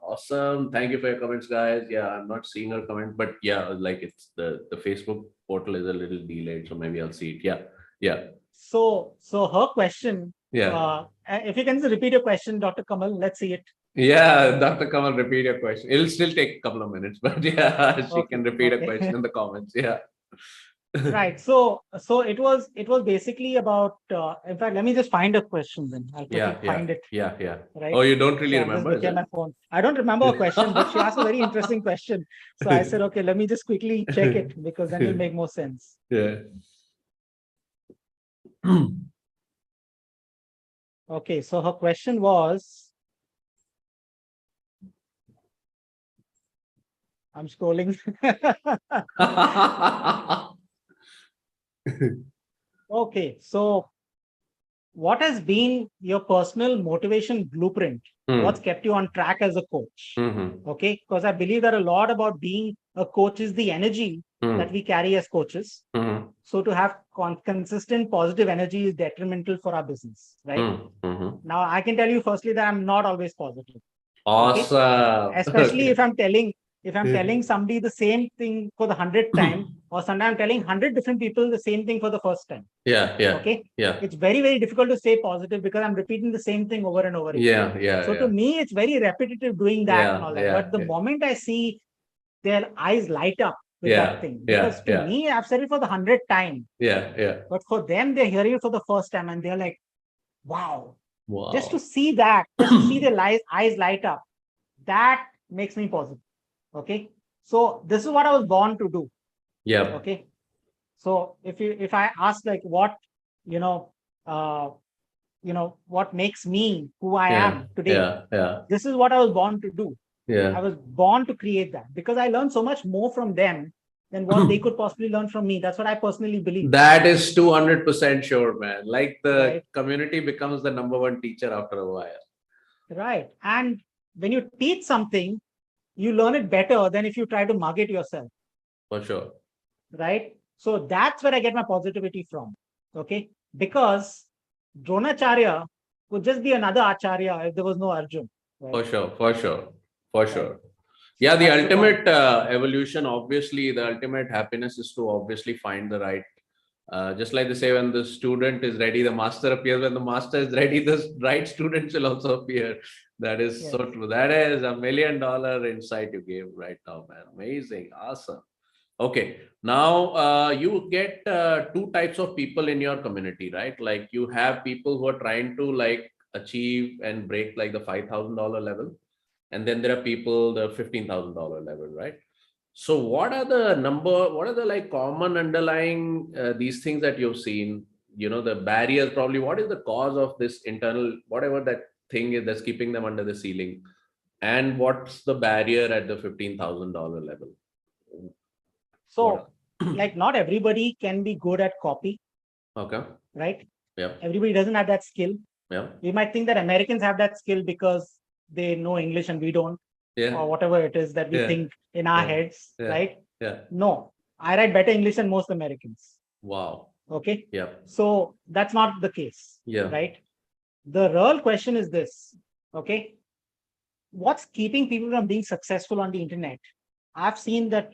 Awesome. Thank you for your comments, guys. Yeah, I'm not seeing her comment, but yeah, like it's the Facebook portal is a little delayed, so maybe I'll see it. Yeah. So her question. Yeah. If you can just repeat your question, Dr. Kamal, let's see it. Yeah, Dr. Kamal, repeat your question. It'll still take a couple of minutes, but yeah, she can repeat a question in the comments. Yeah. Right. So it was basically about. In fact, let me just find a question then. I'll find it. Yeah. Right. Oh, you don't really so remember? I'm just my phone. I don't remember a question, but she asked a very interesting question. So I said, okay, let me just quickly check it because then it'll make more sense. Yeah. Okay. So her question was. I'm scrolling. Okay, so what has been your personal motivation blueprint? What's kept you on track as a coach? Okay, because I believe that a lot about being a coach is the energy that we carry as coaches. So to have consistent positive energy is detrimental for our business, right? Now I can tell you firstly that I'm not always positive. Awesome. Okay? Especially if I'm telling somebody the same thing for the 100th time, or sometimes I'm telling 100 different people the same thing for the first time. Yeah. Okay. Yeah. It's very, very difficult to stay positive because I'm repeating the same thing over and over again. Yeah. So to me, it's very repetitive doing that and all that. But the moment I see their eyes light up with that thing, because to me, I've said it for the 100th time. Yeah. But for them, they're hearing it for the first time and they're like, wow. Just to see that, just to see their eyes light up, that makes me positive. Okay. So this is what I was born to do. Yeah. Okay. So if I ask like what, what makes me who I am today, this is what I was born to do. I was born to create that because I learned so much more from them than what they could possibly learn from me. That's what I personally believe. That is 200% sure, man. Like the community becomes the number one teacher after a while. Right. And when you teach something, you learn it better than if you try to mug it yourself. For sure. Right. So that's where I get my positivity from. Okay. Because Dronacharya would just be another Acharya if there was no Arjun. Right? For sure. Yeah, the ultimate evolution, obviously, the ultimate happiness is to obviously find the right. Just like they say, when the student is ready, the master appears. When the master is ready, the right students will also appear. That is so true. That is $1 million insight you gave right now, man. Amazing. Awesome. Okay. Now you get two types of people in your community, right? Like you have people who are trying to like achieve and break like the $5,000 level. And then there are people, the $15,000 level, right? So what are the like common underlying these things that you've seen, the barriers probably, what is the cause of this internal, whatever that thing is that's keeping them under the ceiling, and what's the barrier at the $15,000 level? So like not everybody can be good at copy. Okay. Right. Yeah. Everybody doesn't have that skill. Yeah. We might think that Americans have that skill because they know English and we don't. Yeah. Or whatever it is that we think in our heads, right? Yeah. No, I write better English than most Americans. Wow. Okay. Yeah. So that's not the case. Yeah. Right. The real question is this, okay? What's keeping people from being successful on the internet? I've seen that.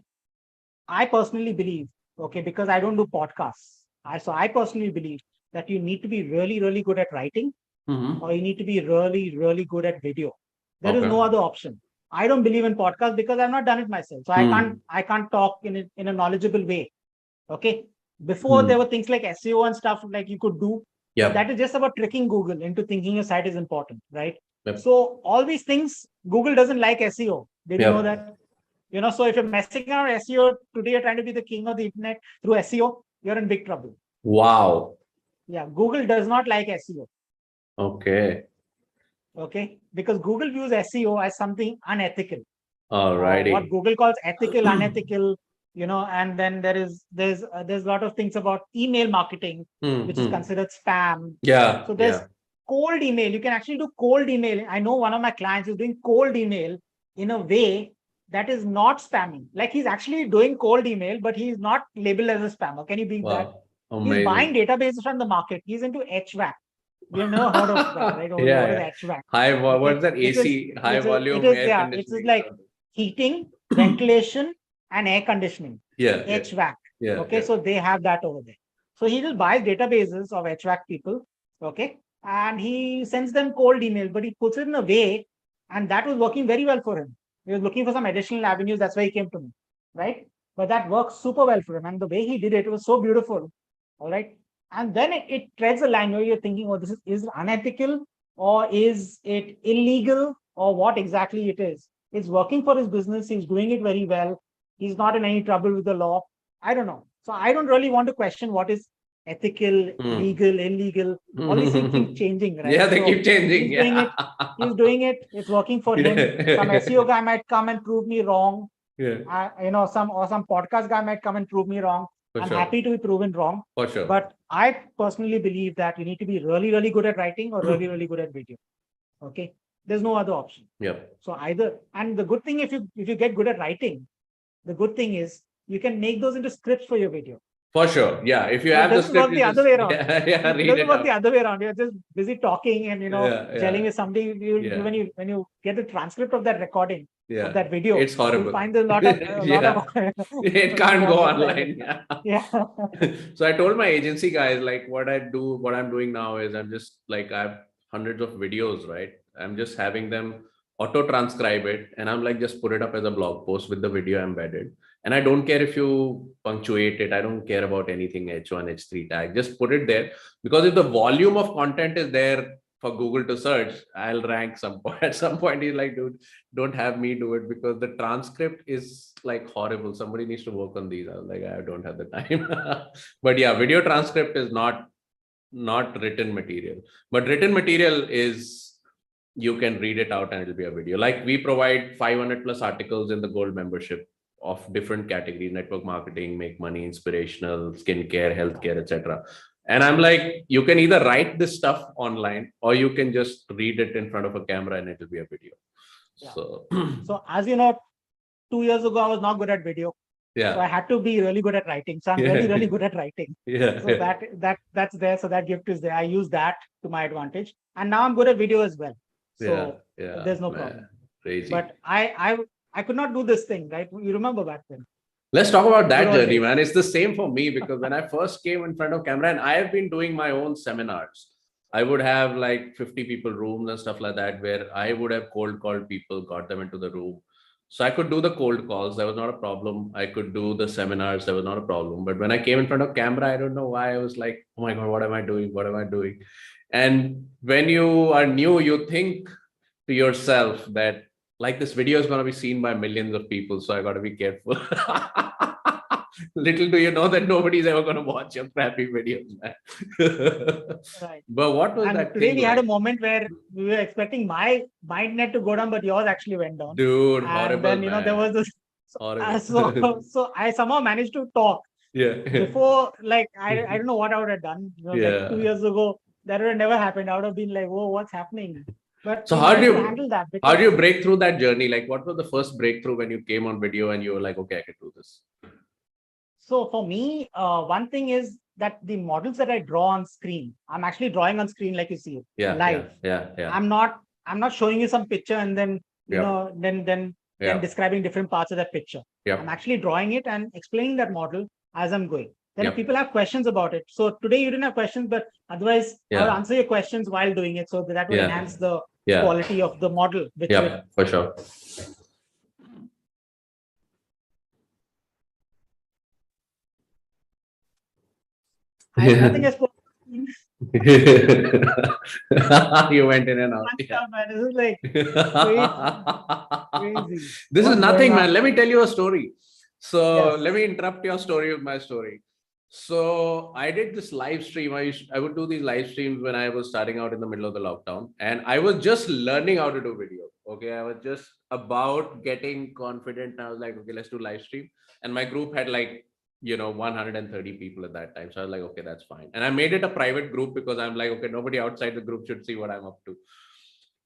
I personally believe, okay, because I don't do podcasts. So I personally believe that you need to be really, really good at writing, or you need to be really, really good at video. There is no other option. I don't believe in podcasts because I've not done it myself. So I can't talk in a knowledgeable way. Okay. Before there were things like SEO and stuff like you could do. Yeah. But that is just about tricking Google into thinking your site is important, right? Yep. So all these things, Google doesn't like SEO. Did you know that? So if you're messing around SEO today, you're trying to be the king of the internet through SEO, you're in big trouble. Wow. Yeah, Google does not like SEO. Okay. Okay, because Google views SEO as something unethical. Alrighty. What Google calls ethical, unethical, and then there's a lot of things about email marketing, which is considered spam. Yeah. So there's cold email. You can actually do cold email. I know one of my clients is doing cold email in a way that is not spamming. Like he's actually doing cold email, but he's not labeled as a spammer. Can you believe that? Amazing. He's buying databases from the market. He's into HVAC. You've never heard of that, right? What is HVAC? What's that? AC, high volume air conditioning. It is like heating, ventilation, and air conditioning. Yeah. HVAC. Okay, so they have that over there. So he just buys databases of HVAC people. Okay, and he sends them cold email, but he puts it in a way, and that was working very well for him. He was looking for some additional avenues. That's why he came to me, right? But that works super well for him, and the way he did it was so beautiful. All right. And then it treads a line where you're thinking, oh, this is unethical, or is it illegal, or what exactly it is. It's working for his business. He's doing it very well. He's not in any trouble with the law. I don't know. So I don't really want to question what is ethical, legal, illegal. All these things keep changing, right? Yeah, they keep changing. He's doing it. It's working for him. Some SEO guy might come and prove me wrong. Yeah. Some podcast guy might come and prove me wrong. I'm happy to be proven wrong. For sure. But I personally believe that you need to be really, really good at writing or really, really good at video. Okay. There's no other option. Yep. So either, and the good thing, if you get good at writing, the good thing is you can make those into scripts for your video. For sure. Yeah. If you have the script, work the other way around. Read it work the other way around. You're just busy talking and gelling with somebody. When you get the transcript of that recording, of that video, it's horrible. You find there's a lot of it can't go online. So I told my agency guys, like what I'm doing now is I'm just like, I have hundreds of videos, right? I'm just having them auto transcribe it, and I'm like, just put it up as a blog post with the video embedded. And I don't care if you punctuate it. I don't care about anything H1, H3 tag. Just put it there, because if the volume of content is there for Google to search, I'll rank at some point. He's like, dude, don't have me do it, because the transcript is like horrible. Somebody needs to work on these. I was like, I don't have the time. But yeah, video transcript is not written material. But written material is, you can read it out and it'll be a video. Like we provide 500 plus articles in the gold membership of different categories: network marketing, make money, inspirational, skincare, healthcare, etc. And I'm like, you can either write this stuff online or you can just read it in front of a camera and it'll be a video. Yeah. So as you know, 2 years ago, I was not good at video. Yeah. So I had to be really good at writing. So I'm really, really good at writing. Yeah. So that's there. So that gift is there. I use that to my advantage. And now I'm good at video as well. So there's no problem. Crazy. But I could not do this thing, right? You remember back then. Let's talk about that journey, man. It's the same for me, because when I first came in front of camera, and I have been doing my own seminars, I would have like 50 people rooms and stuff like that, where I would have cold called people, got them into the room. So I could do the cold calls. That was not a problem. I could do the seminars. That was not a problem. But when I came in front of camera, I don't know why I was like, oh my God, what am I doing? What am I doing? And when you are new, you think to yourself that, like, this video is going to be seen by millions of people, so I got to be careful. Little do you know that nobody's ever going to watch your crappy videos, man. Right. But what was that today thing we had a moment where we were expecting my net to go down, but yours actually went down. Dude, and horrible, then, man. there was this. So I somehow managed to talk. Yeah. Before, like, I don't know what I would have done. Like 2 years ago, that would have never happened. I would have been like, whoa, what's happening? But so how do you handle that? How do you break through that journey? Like, what was the first breakthrough when you came on video and you were like, okay, I can do this? So for me, one thing is that the models that I draw on screen, I'm actually drawing on screen like you see it live. I'm not showing you some picture and then then describing different parts of that picture. I'm actually drawing it and explaining that model as I'm going. Then if people have questions about it. So today you didn't have questions, but otherwise I will answer your questions while doing it. So that will enhance the quality of the model. Which for sure. I have nothing else. You went in and out. Man, this is like crazy. This is nothing, man. Let me tell you a story. So let me interrupt your story with my story. So I did this live stream. I would do these live streams when I was starting out in the middle of the lockdown, and I was just learning how to do video. Okay, I was just about getting confident. I was like, okay, let's do live stream. And my group had like 130 people at that time. So I was like, okay, that's fine. And I made it a private group because I'm like, okay, nobody outside the group should see what I'm up to.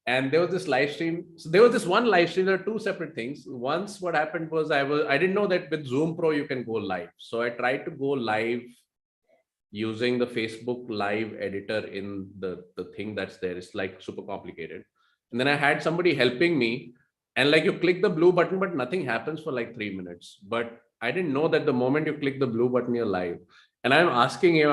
And there was this live stream. So there was this one live stream. There are two separate things. Once what happened was I didn't know that with Zoom Pro, you can go live. So I tried to go live using the Facebook live editor in the thing that's there. It's like super complicated. And then I had somebody helping me, and like you click the blue button, but nothing happens for like 3 minutes. But I didn't know that the moment you click the blue button, you're live. And I'm asking him,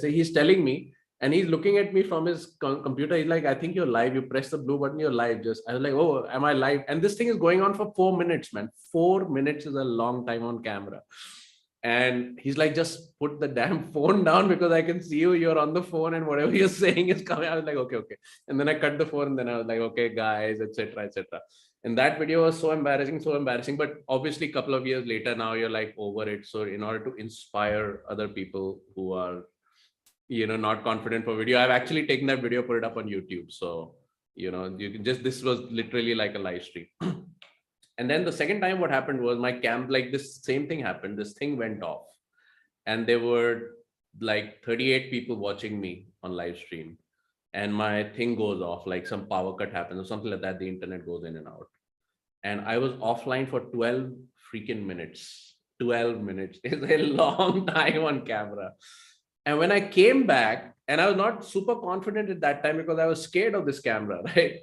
he's telling me, and he's looking at me from his computer. He's like, I think you're live. You press the blue button, you're live. I was like, oh, am I live? And this thing is going on for 4 minutes, man. 4 minutes is a long time on camera. And he's like, just put the damn phone down because I can see you're on the phone and whatever you're saying is coming. I was like, okay. And then I cut the phone and then I was like, okay, guys, etc., etc. And that video was so embarrassing. But obviously a couple of years later, now you're like over it. So in order to inspire other people who are, not confident for video, I've actually taken that video, put it up on YouTube. So, you can this was literally like a live stream. And then the second time what happened was my like this same thing happened. This thing went off and there were like 38 people watching me on live stream. And my thing goes off, like some power cut happens or something like that. The internet goes in and out. And I was offline for 12 freaking minutes. 12 minutes is a long time on camera. And when I came back, and I was not super confident at that time because I was scared of this camera, right?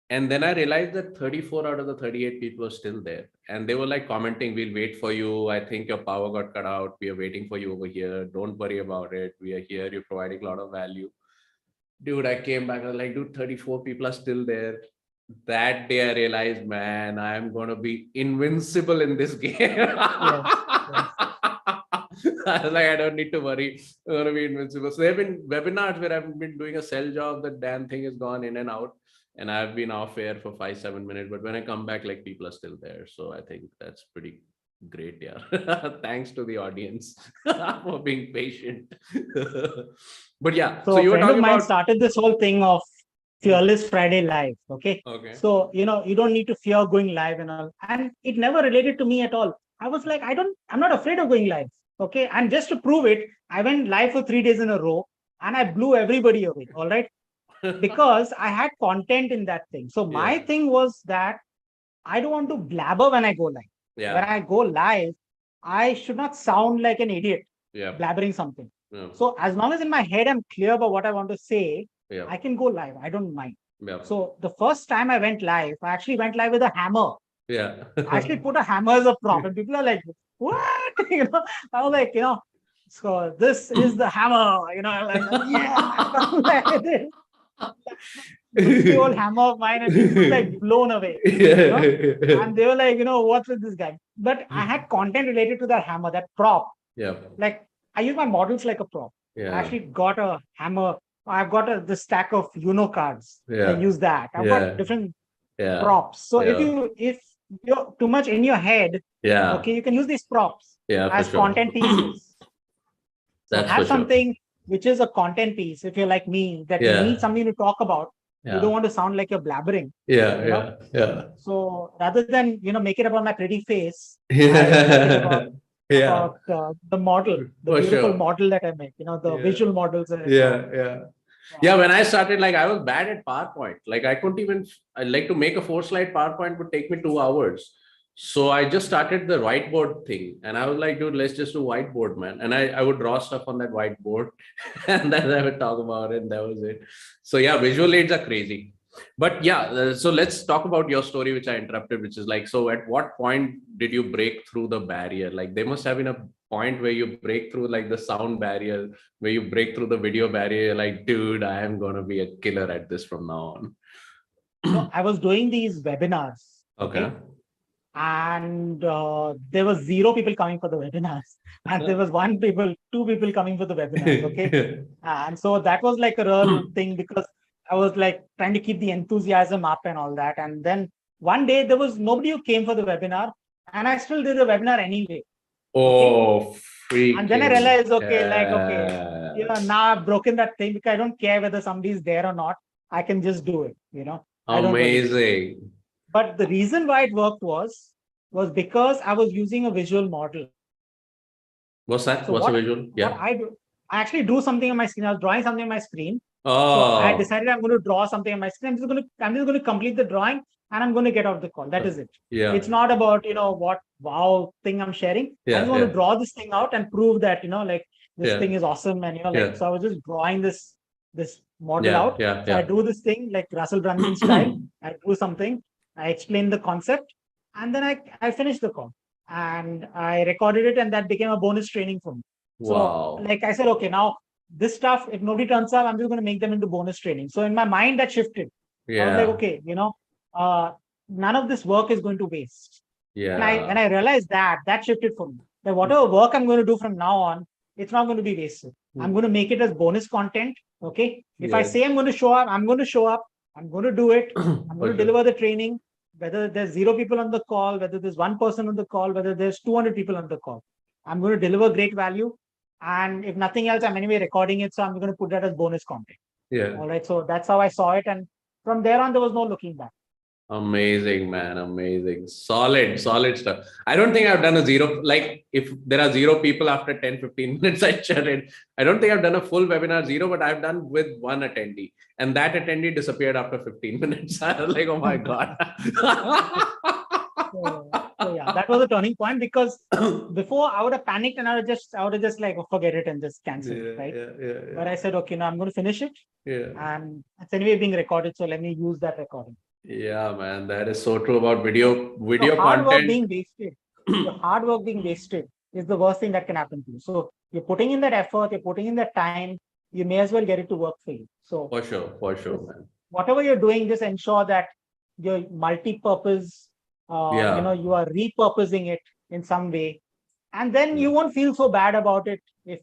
And then I realized that 34 out of the 38 people are still there. And they were like commenting, we'll wait for you. I think your power got cut out. We are waiting for you over here. Don't worry about it. We are here. You're providing a lot of value. Dude, I came back. I was like, dude, 34 people are still there. That day I realized, man, I'm going to be invincible in this game. Yes. I was like, I don't need to worry. I'm going to be invincible. So there have been webinars where I've been doing a sell job. The damn thing has gone in and out. And I've been off air for 5-7 minutes. But when I come back, like people are still there. So I think that's pretty great. Yeah. Thanks to the audience for being patient. But yeah. So you were talking about... started this whole thing of Fearless Friday Live. Okay. So, you don't need to fear going live and all. And it never related to me at all. I was like, I'm not afraid of going live. Okay. And just to prove it, I went live for 3 days in a row and I blew everybody away. All right. Because I had content in that thing. So my thing was that I don't want to blabber when I go live. When I go live, I should not sound like an idiot blabbering something. So as long as in my head I'm clear about what I want to say, I can go live. I don't mind. So the first time I went live, I actually went live with a hammer. I actually put a hammer as a prop, and people are like, "What?" I was like, so this is the hammer. Like, yeah. The old hammer of mine, and it was like blown away. And they were like, what's with this guy? But I had content related to that hammer, that prop. Like I use my models like a prop. I actually got a hammer. I've got this stack of cards. I use that. I've got different props. So if you're too much in your head, okay, you can use these props as content pieces. So have something which is a content piece, if you're like me, that you need something to talk about. You don't want to sound like you're blabbering. So rather than, make it about my pretty face, about the model, the beautiful model that I make, the visual models. When I started, like I was bad at PowerPoint. Like I couldn't even, like to make a 4-slide PowerPoint would take me 2 hours. So I just started the whiteboard thing, and I was like, dude, let's just do whiteboard, man. And I would draw stuff on that whiteboard and then I would talk about it. And that was it. So yeah, visual aids are crazy. But yeah, so let's talk about your story, which I interrupted, which is like, so at what point did you break through the barrier? Like there must have been a point where you break through like the sound barrier, where you break through the video barrier. You're like, dude, I am going to be a killer at this from now on. So I was doing these webinars. Okay. And there was 0 people coming for the webinars, and there was 2 people coming for the webinars. Okay. And so that was like a real thing, because I was like trying to keep the enthusiasm up and all that. And then one day there was nobody who came for the webinar, and I still did the webinar anyway. Oh, freaking. And then I realized, now I've broken that thing, because I don't care whether somebody's there or not. I can just do it, Amazing. But the reason why it worked was because I was using a visual model. What's that? So What's a visual? What I actually drew something on my screen. I was drawing something on my screen. Oh. So I decided I'm going to draw something on my screen. I'm just going to complete the drawing, and I'm going to get out the call. That is it. Yeah. It's not about, what wow thing I'm sharing. Yeah, I just want to draw this thing out and prove that, this thing is awesome. And, so I was just drawing this model out. So I do this thing like Russell Brunson style. I do something. I explained the concept, and then I finished the call, and I recorded it, and that became a bonus training for me. Wow. So like I said, okay, now this stuff, if nobody turns up, I'm just going to make them into bonus training. So in my mind, that shifted. I was like, okay, none of this work is going to waste. Yeah. And I realized that shifted for me. That whatever work I'm going to do from now on, it's not going to be wasted. I'm going to make it as bonus content. Okay. If I say I'm going to show up, I'm going to show up. I'm going to do it. I'm going to deliver the training. Whether there's 0 people on the call, whether there's 1 person on the call, whether there's 200 people on the call, I'm going to deliver great value. And if nothing else, I'm anyway recording it. So I'm going to put that as bonus content. Yeah. All right. So that's how I saw it. And from there on, there was no looking back. Amazing, man. Amazing. Solid stuff. I don't think I've done a 0. Like if there are 0 people after 10, 15 minutes, I share it. I don't think I've done a full webinar 0, but I've done with 1 attendee. And that attendee disappeared after 15 minutes. I was like, oh my God. So yeah, that was a turning point, because before I would have panicked and I would have just like, forget it and just cancel it, right? Yeah. But I said, okay, now I'm going to finish it. Yeah. And it's anyway being recorded, so let me use that recording. Yeah, man, that is so true about video hard content. Work being wasted. The hard work being wasted is the worst thing that can happen to you. So you're putting in that effort, you're putting in that time, you may as well get it to work for you. So for sure, man. Whatever you're doing, just ensure that you're multi-purpose, you are repurposing it in some way. And then you won't feel so bad about it if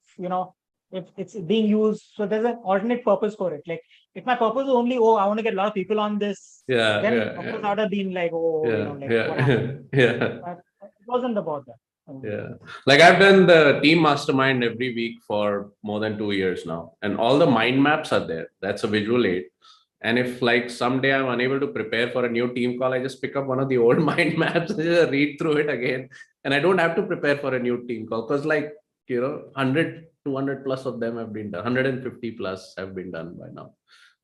it's being used. So there's an alternate purpose for it. Like if my purpose is only, I want to get a lot of people on this, then of course I would have been like, what happened? But it wasn't about that. Yeah. Like I've done the team mastermind every week for more than 2 years now. And all the mind maps are there. That's a visual aid. And if like someday I'm unable to prepare for a new team call, I just pick up one of the old mind maps and just read through it again. And I don't have to prepare for a new team call, because 100, 200 plus of them have been done. 150 plus have been done by now.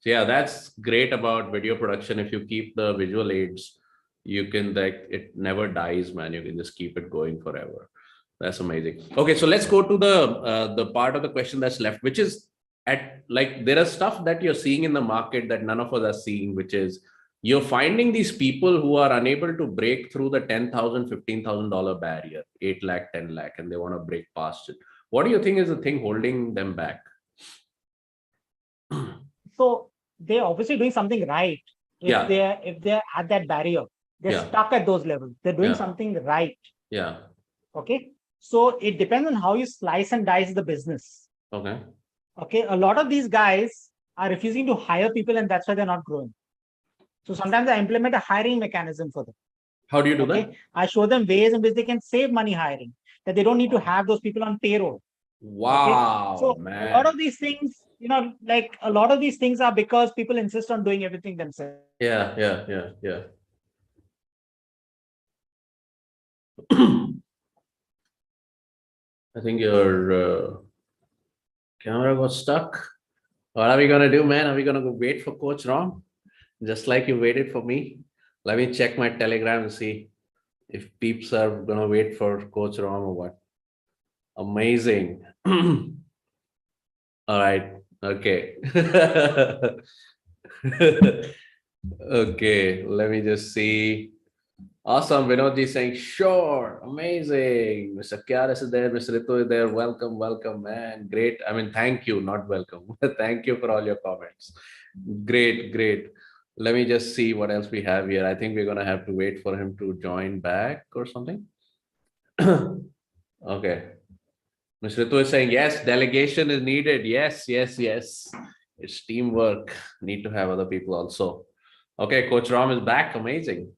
So yeah, that's great about video production. If you keep the visual aids, you can it never dies, man. You can just keep it going forever. That's amazing. Okay, so let's go to the part of the question that's left, which is there are stuff that you're seeing in the market that none of us are seeing, which is you're finding these people who are unable to break through the $10,000, $15,000 barrier, 8 lakh, 10 lakh, and they want to break past it. What do you think is the thing holding them back? So they're obviously doing something right. If they're at that barrier, they're stuck at those levels. They're doing something right. Yeah. Okay. So it depends on how you slice and dice the business. Okay. Okay. A lot of these guys are refusing to hire people, and that's why they're not growing. So sometimes I implement a hiring mechanism for them. How do you do that? I show them ways in which they can save money hiring, that they don't need to have those people on payroll. Wow. Okay? So man. a lot of these things, a lot of these things are because people insist on doing everything themselves. Yeah. I think your camera got stuck. What are we going to do, man? Are we going to go wait for Coach Rom? Just like you waited for me? Let me check my Telegram and see if peeps are gonna wait for Coach Ram or what. Amazing. All right. Okay. Okay. Let me just see. Awesome. Vinodji saying, sure. Amazing. Mr. Kyaris is there. Mr. Ritu is there. Welcome, welcome, man. Great. I mean, thank you, not welcome. Thank you for all your comments. Great, great. Let me just see what else we have here. I think we're going to have to wait for him to join back or something. Okay. Mr. Ritu is saying, yes, delegation is needed. Yes, yes, yes. It's teamwork. Need to have other people also. Okay, Coach Ram is back. Amazing.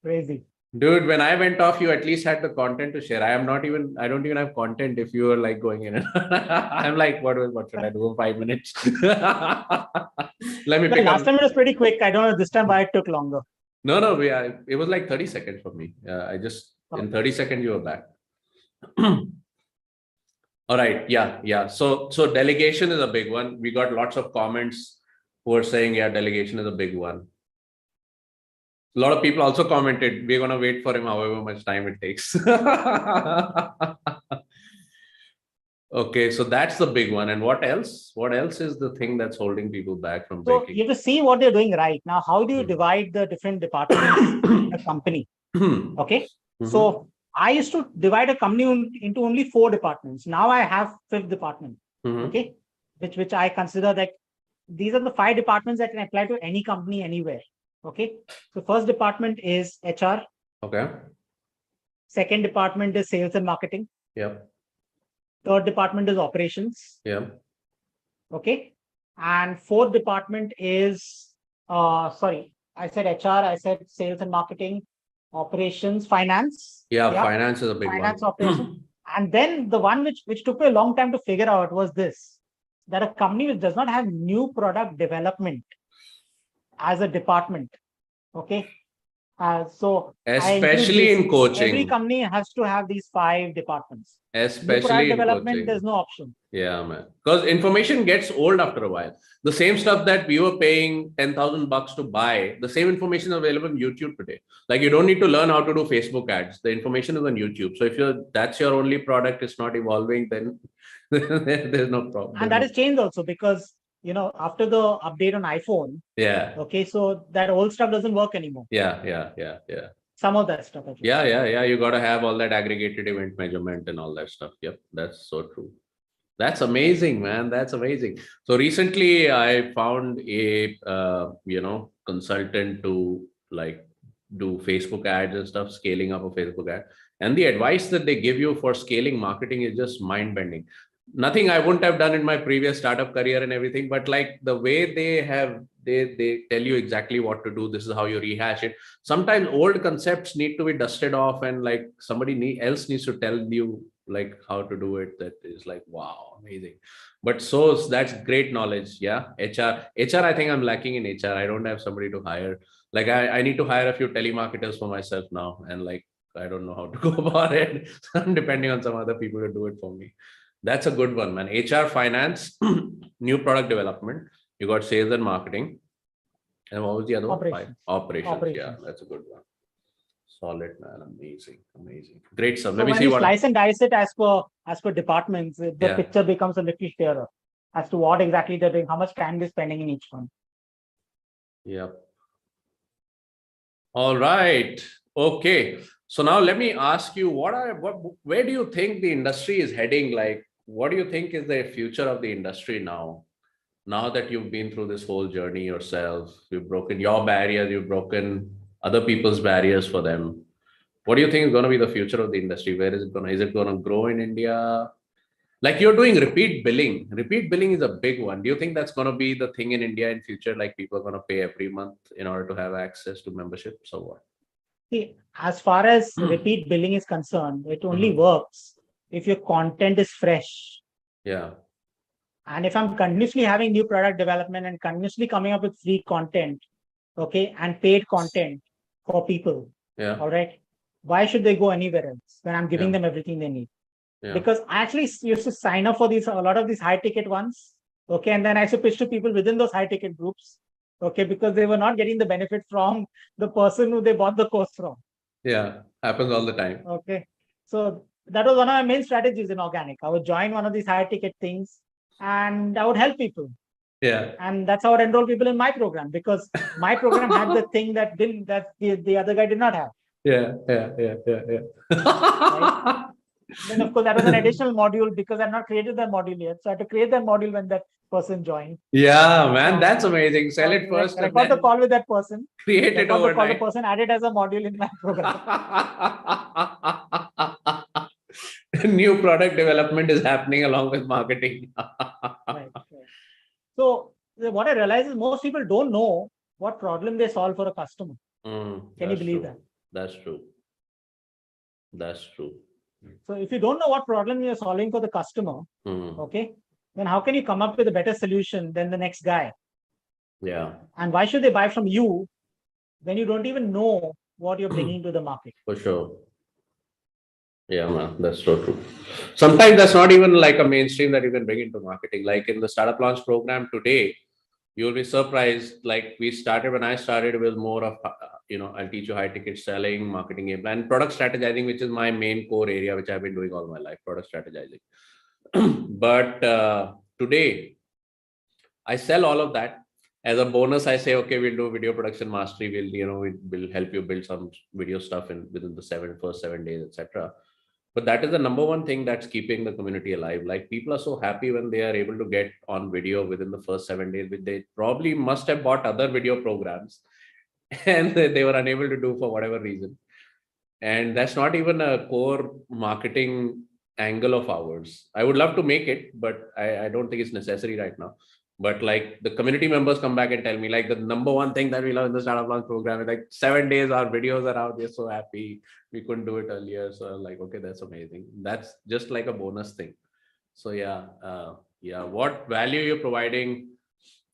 Crazy. Dude, when I went off, you at least had the content to share. I don't even have content if you are like going in. I'm like, what should I do in 5 minutes? Let me pick last up. time it was pretty quick. I don't know this time why it took longer. No, it was like 30 seconds for me. In 30 seconds, you were back. All right. Yeah. So delegation is a big one. We got lots of comments who are saying, yeah, delegation is a big one. A lot of people also commented, we're going to wait for him however much time it takes. Okay, so that's the big one. And what else? What else is the thing that's holding people back from So breaking? you have to see what they're doing right now. How do you divide the different departments in a company? Okay. So I used to divide a company into only 4 departments. Now I have 5th department. Okay. Which I consider that these are the 5 departments that can apply to any company anywhere. Okay. So first department is HR. Okay. Second department is sales and marketing. Yep. Third department is operations. Yep. Okay. And 4th department is, sorry, I said HR, I said sales and marketing, operations, finance. Yeah, finance is a big finance, one. operations. And then the one which took me a long time to figure out was this, that a company which does not have new product development as a department. Okay. So especially in coaching, every company has to have these 5 departments. Especially in development, coaching. There's no option. Yeah, man. Because information gets old after a while. The same stuff that we were paying $10,000 to buy, the same information is available on YouTube today. Like you don't need to learn how to do Facebook ads. The information is on YouTube. So if that's your only product, it's not evolving, then there's no problem. And that has changed also because after the update on iPhone. Yeah. Okay, so that old stuff doesn't work anymore. Yeah. Some of that stuff. Yeah. You got to have all that aggregated event measurement and all that stuff. Yep, that's so true. That's amazing, man. That's amazing. So recently I found a, consultant to like do Facebook ads and stuff, scaling up a Facebook ad. And the advice that they give you for scaling marketing is just mind bending. Nothing I wouldn't have done in my previous startup career and everything, but like the way they tell you exactly what to do. This is how you rehash it. Sometimes old concepts need to be dusted off and like somebody else needs to tell you like how to do it. That is like, wow, amazing. But so that's great knowledge. Yeah. HR, I think I'm lacking in HR. I don't have somebody to hire. Like I need to hire a few telemarketers for myself now. And like, I don't know how to go about it. I'm depending on some other people to do it for me. That's a good one, man. HR, finance, new product development. You got sales and marketing. And what was the other one? Operations. Yeah, that's a good one. Solid, man. Amazing. Great stuff. Let me see what. Slice and dice it as per departments, the picture becomes a little clearer as to what exactly they're doing, how much time they're spending in each one. Yep. All right. Okay. So now let me ask you, where do you think the industry is heading? Like, what do you think is the future of the industry now? Now that you've been through this whole journey yourself, you've broken your barriers, you've broken other people's barriers for them. What do you think is going to be the future of the industry? Where is it going to, is it going to grow in India? Like you're doing repeat billing. Repeat billing is a big one. Do you think that's going to be the thing in India in future? Like people are going to pay every month in order to have access to memberships or what? See, as far as repeat billing is concerned, it only works if your content is fresh. Yeah. And if I'm continuously having new product development and continuously coming up with free content, okay, and paid content for people, all right, why should they go anywhere else when I'm giving them everything they need? Because I actually used to sign up for a lot of these high ticket ones, okay, and then I used to pitch to people within those high ticket groups, Okay, because they were not getting the benefit from the person who they bought the course from. Yeah, happens all the time. Okay. So that was one of my main strategies in organic. I would join one of these high ticket things and I would help people. Yeah. And that's how I enroll people in my program, because my program had the thing that the other guy did not have. Yeah. Right? Then of course that was an additional module because I've not created that module yet. So I had to create that module when that person joined. Yeah, man, that's amazing. Sell it first. Record the call with that person. Create it Record the call, the overnight. person added as a module in my program. New product development is happening along with marketing. Right. So what I realize is most people don't know what problem they solve for a customer. Can you believe that? That's true. That's true. So if you don't know what problem you're solving for the customer, okay, then how can you come up with a better solution than the next guy? Yeah. And why should they buy from you when you don't even know what you're bringing to the market? For sure. Yeah, man, that's so true. Sometimes that's not even like a mainstream that you can bring into marketing. Like in the startup launch program today, you'll be surprised. Like when I started, it was more of, I'll teach you high ticket selling, marketing game plan, product strategizing, which is my main core area, which I've been doing all my life, product strategizing. But today, I sell all of that. As a bonus, I say, okay, we'll do video production mastery. We'll help you build some video stuff within the first 7 days, etc. But that is the number one thing that's keeping the community alive. Like people are so happy when they are able to get on video within the first 7 days, which they probably must have bought other video programs and they were unable to do for whatever reason. And that's not even a core marketing angle of ours. I would love to make it, but I don't think it's necessary right now. But like the community members come back and tell me, like the number one thing that we love in the startup launch program is like 7 days, our videos are out. We're so happy. We couldn't do it earlier. So I'm like, okay, that's amazing. That's just like a bonus thing. So yeah. What value you're providing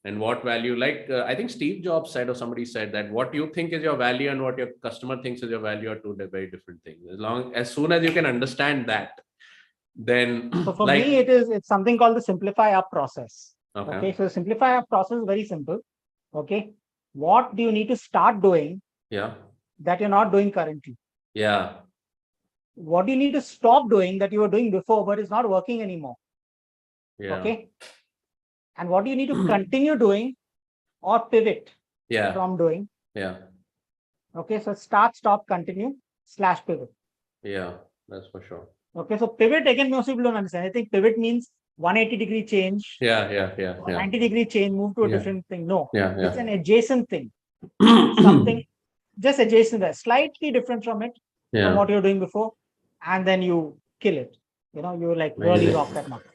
and what value, I think Steve Jobs said, or somebody said that what you think is your value and what your customer thinks is your value are two very different things. As soon as you can understand that, then so for me, it's something called the simplify up process. Okay. So simplify up process is very simple. Okay. What do you need to start doing? Yeah. That you're not doing currently. Yeah. What do you need to stop doing that you were doing before, but it's not working anymore? Yeah. Okay. And what do you need to continue doing or pivot from doing? Yeah. Okay. So start, stop, continue / pivot. Yeah, that's for sure. Okay. So pivot, again, most people don't understand. I think pivot means 180-degree change. 90-degree change, move to a different thing. No. It's an adjacent thing. Something just adjacent, slightly different from it, from what you're doing before. And then you kill it. You like really rock that market.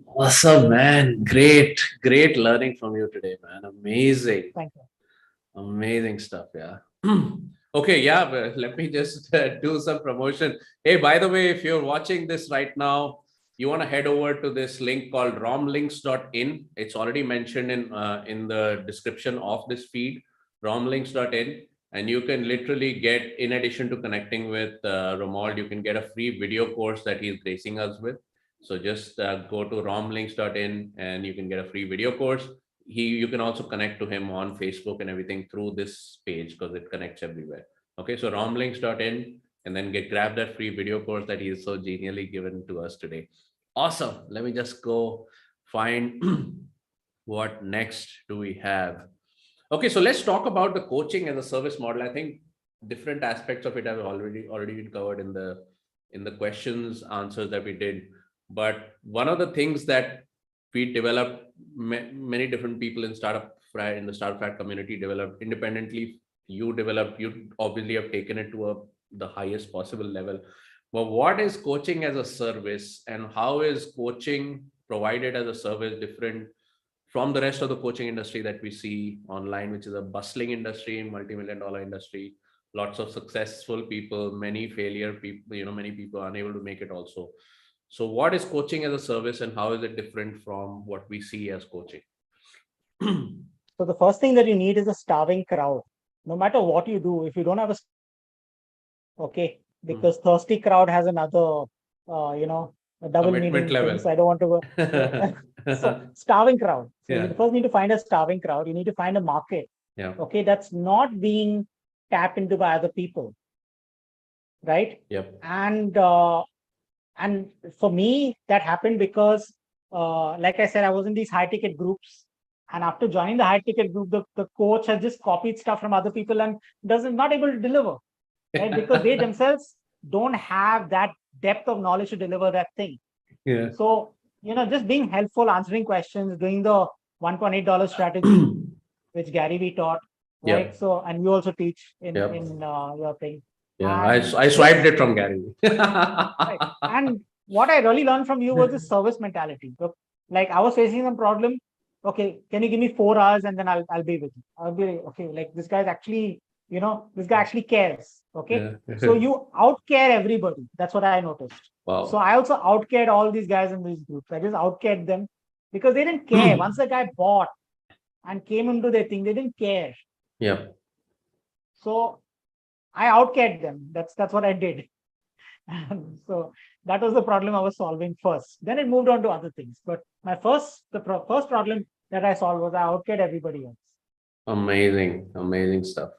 Awesome, man. Great learning from you today, man. Amazing. Thank you. Amazing stuff. Yeah. Okay. Yeah. Let me just do some promotion. Hey, by the way, if you're watching this right now, you want to head over to this link called romlinks.in. It's already mentioned in the description of this feed, romlinks.in. And you can literally get, in addition to connecting with Romuald, you can get a free video course that he's gracing us with. So just go to romlinks.in and you can get a free video course. You can also connect to him on Facebook and everything through this page because it connects everywhere. Okay, so romlinks.in and then grab that free video course that he is so genially given to us today. Awesome. Let me just go find what next do we have. Okay, so let's talk about the coaching as a service model. I think different aspects of it have already been covered in the questions, answers that we did. But one of the things that we developed, many different people in the StartupFrat community developed independently. You obviously have taken it to the highest possible level. But what is coaching as a service, and how is coaching provided as a service different from the rest of the coaching industry that we see online, which is a bustling industry, multi-million-dollar industry, lots of successful people, many failure people, many people unable to make it also. So what is coaching as a service and how is it different from what we see as coaching? So the first thing that you need is a starving crowd. No matter what you do, if you don't have because thirsty crowd has another, a double Commitment meaning level. things. I don't want to go. Yeah. So starving crowd. So Yeah. you first need to find a starving crowd. You need to find a market. Yeah. Okay, that's not being tapped into by other people, right? Yep. And for me, that happened because, like I said, I was in these high ticket groups. And after joining the high ticket group, the coach has just copied stuff from other people and not able to deliver, right? Because they themselves don't have that depth of knowledge to deliver that thing. Yeah. So, just being helpful, answering questions, doing the $1.8 strategy, which Gary Vee taught, right? Yep. So, and you also teach in Yep. your thing. Yeah, And I swiped it from Gary. right. And what I really learned from you was the service mentality. So, like I was facing some problem. Okay, can you give me 4 hours and then I'll be with you. I'll be like, okay, like this guy's actually, this guy actually cares. Okay. Yeah. So you outcare everybody. That's what I noticed. Wow. So I also outcared all these guys in these groups. I just outcared them because they didn't care. Once the guy bought and came into their thing, they didn't care. Yeah. So I outcared them. That's what I did. So that was the problem I was solving first. Then it moved on to other things. But the first problem that I solved was I outcared everybody else. Amazing stuff.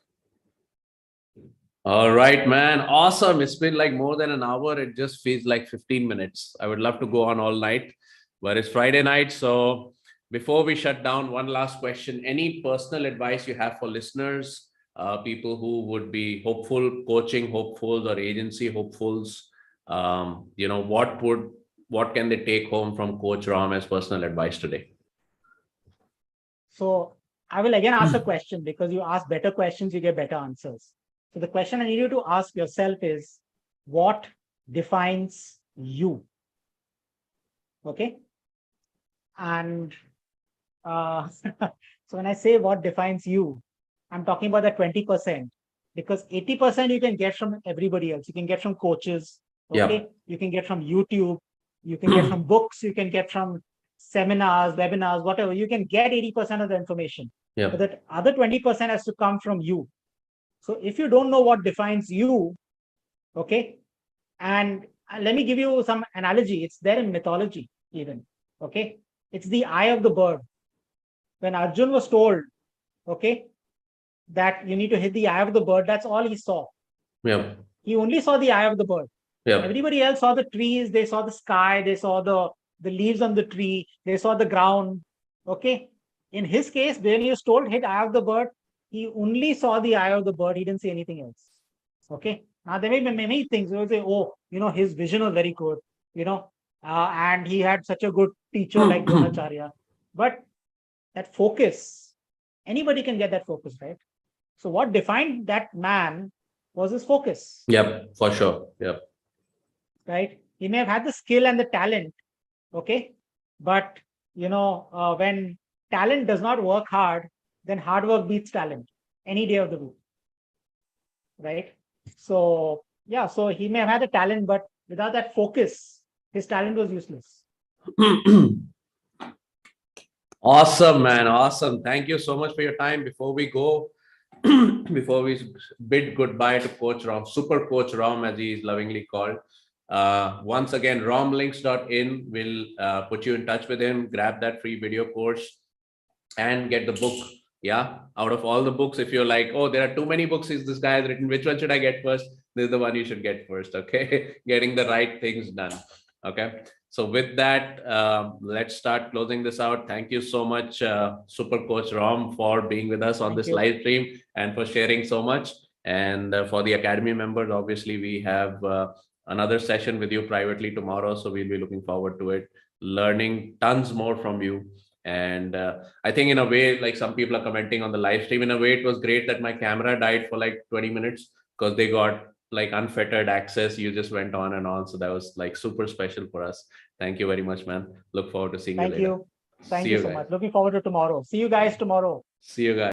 All right, man. Awesome. It's been like more than an hour. It just feels like 15 minutes. I would love to go on all night, but it's Friday night. So before we shut down, one last question. Any personal advice you have for listeners, people who would be hopeful, coaching hopefuls or agency hopefuls? What can they take home from Coach Ram as personal advice today? So I will again ask a question, because you ask better questions, you get better answers. So the question I need you to ask yourself is, what defines you? Okay. And so when I say what defines you, I'm talking about that 20%, because 80% you can get from everybody else. You can get from coaches. Okay. Yep. You can get from YouTube. You can get from books. You can get from seminars, webinars, whatever. You can get 80% of the information. Yep. But that other 20% has to come from you. So if you don't know what defines you, okay, and let me give you some analogy. It's there in mythology even, okay. It's the eye of the bird. When Arjun was told, okay, that you need to hit the eye of the bird, that's all he saw. Yep. He only saw the eye of the bird. Yep. Everybody else saw the trees, they saw the sky, they saw the leaves on the tree, they saw the ground, okay. In his case, when he was told hit eye of the bird, he only saw the eye of the bird. He didn't see anything else. Okay. Now there may be many things. You will say, oh, his vision was very good, and he had such a good teacher like Dronacharya. But that focus, anybody can get that focus, right? So what defined that man was his focus. Yep, for sure. Yep. Right. He may have had the skill and the talent. Okay. But, when talent does not work hard, then hard work beats talent any day of the week. Right. So, yeah, so he may have had the talent, but without that focus, his talent was useless. Awesome, man. Awesome. Thank you so much for your time. Before we go, before we bid goodbye to Coach Ram, Super Coach Ram, as he is lovingly called. Once again, romlinks.in will put you in touch with him, grab that free video course and get the book. Yeah, out of all the books, if you're like, oh, there are too many books this guy has written, which one should I get first? This is the one you should get first. Okay. Getting the right things done. Okay. So with that, let's start closing this out. Thank you so much, Super Coach Ram, for being with us on this live stream and for sharing so much. And for the Academy members, obviously, we have another session with you privately tomorrow. So we'll be looking forward to it, learning tons more from you. And I think in a way, like some people are commenting on the live stream, in a way, it was great that my camera died for like 20 minutes because they got like unfettered access. You just went on and on. So that was like super special for us. Thank you very much, man. Look forward to seeing you later. Thank you so much. Looking forward to tomorrow. See you guys tomorrow. See you guys.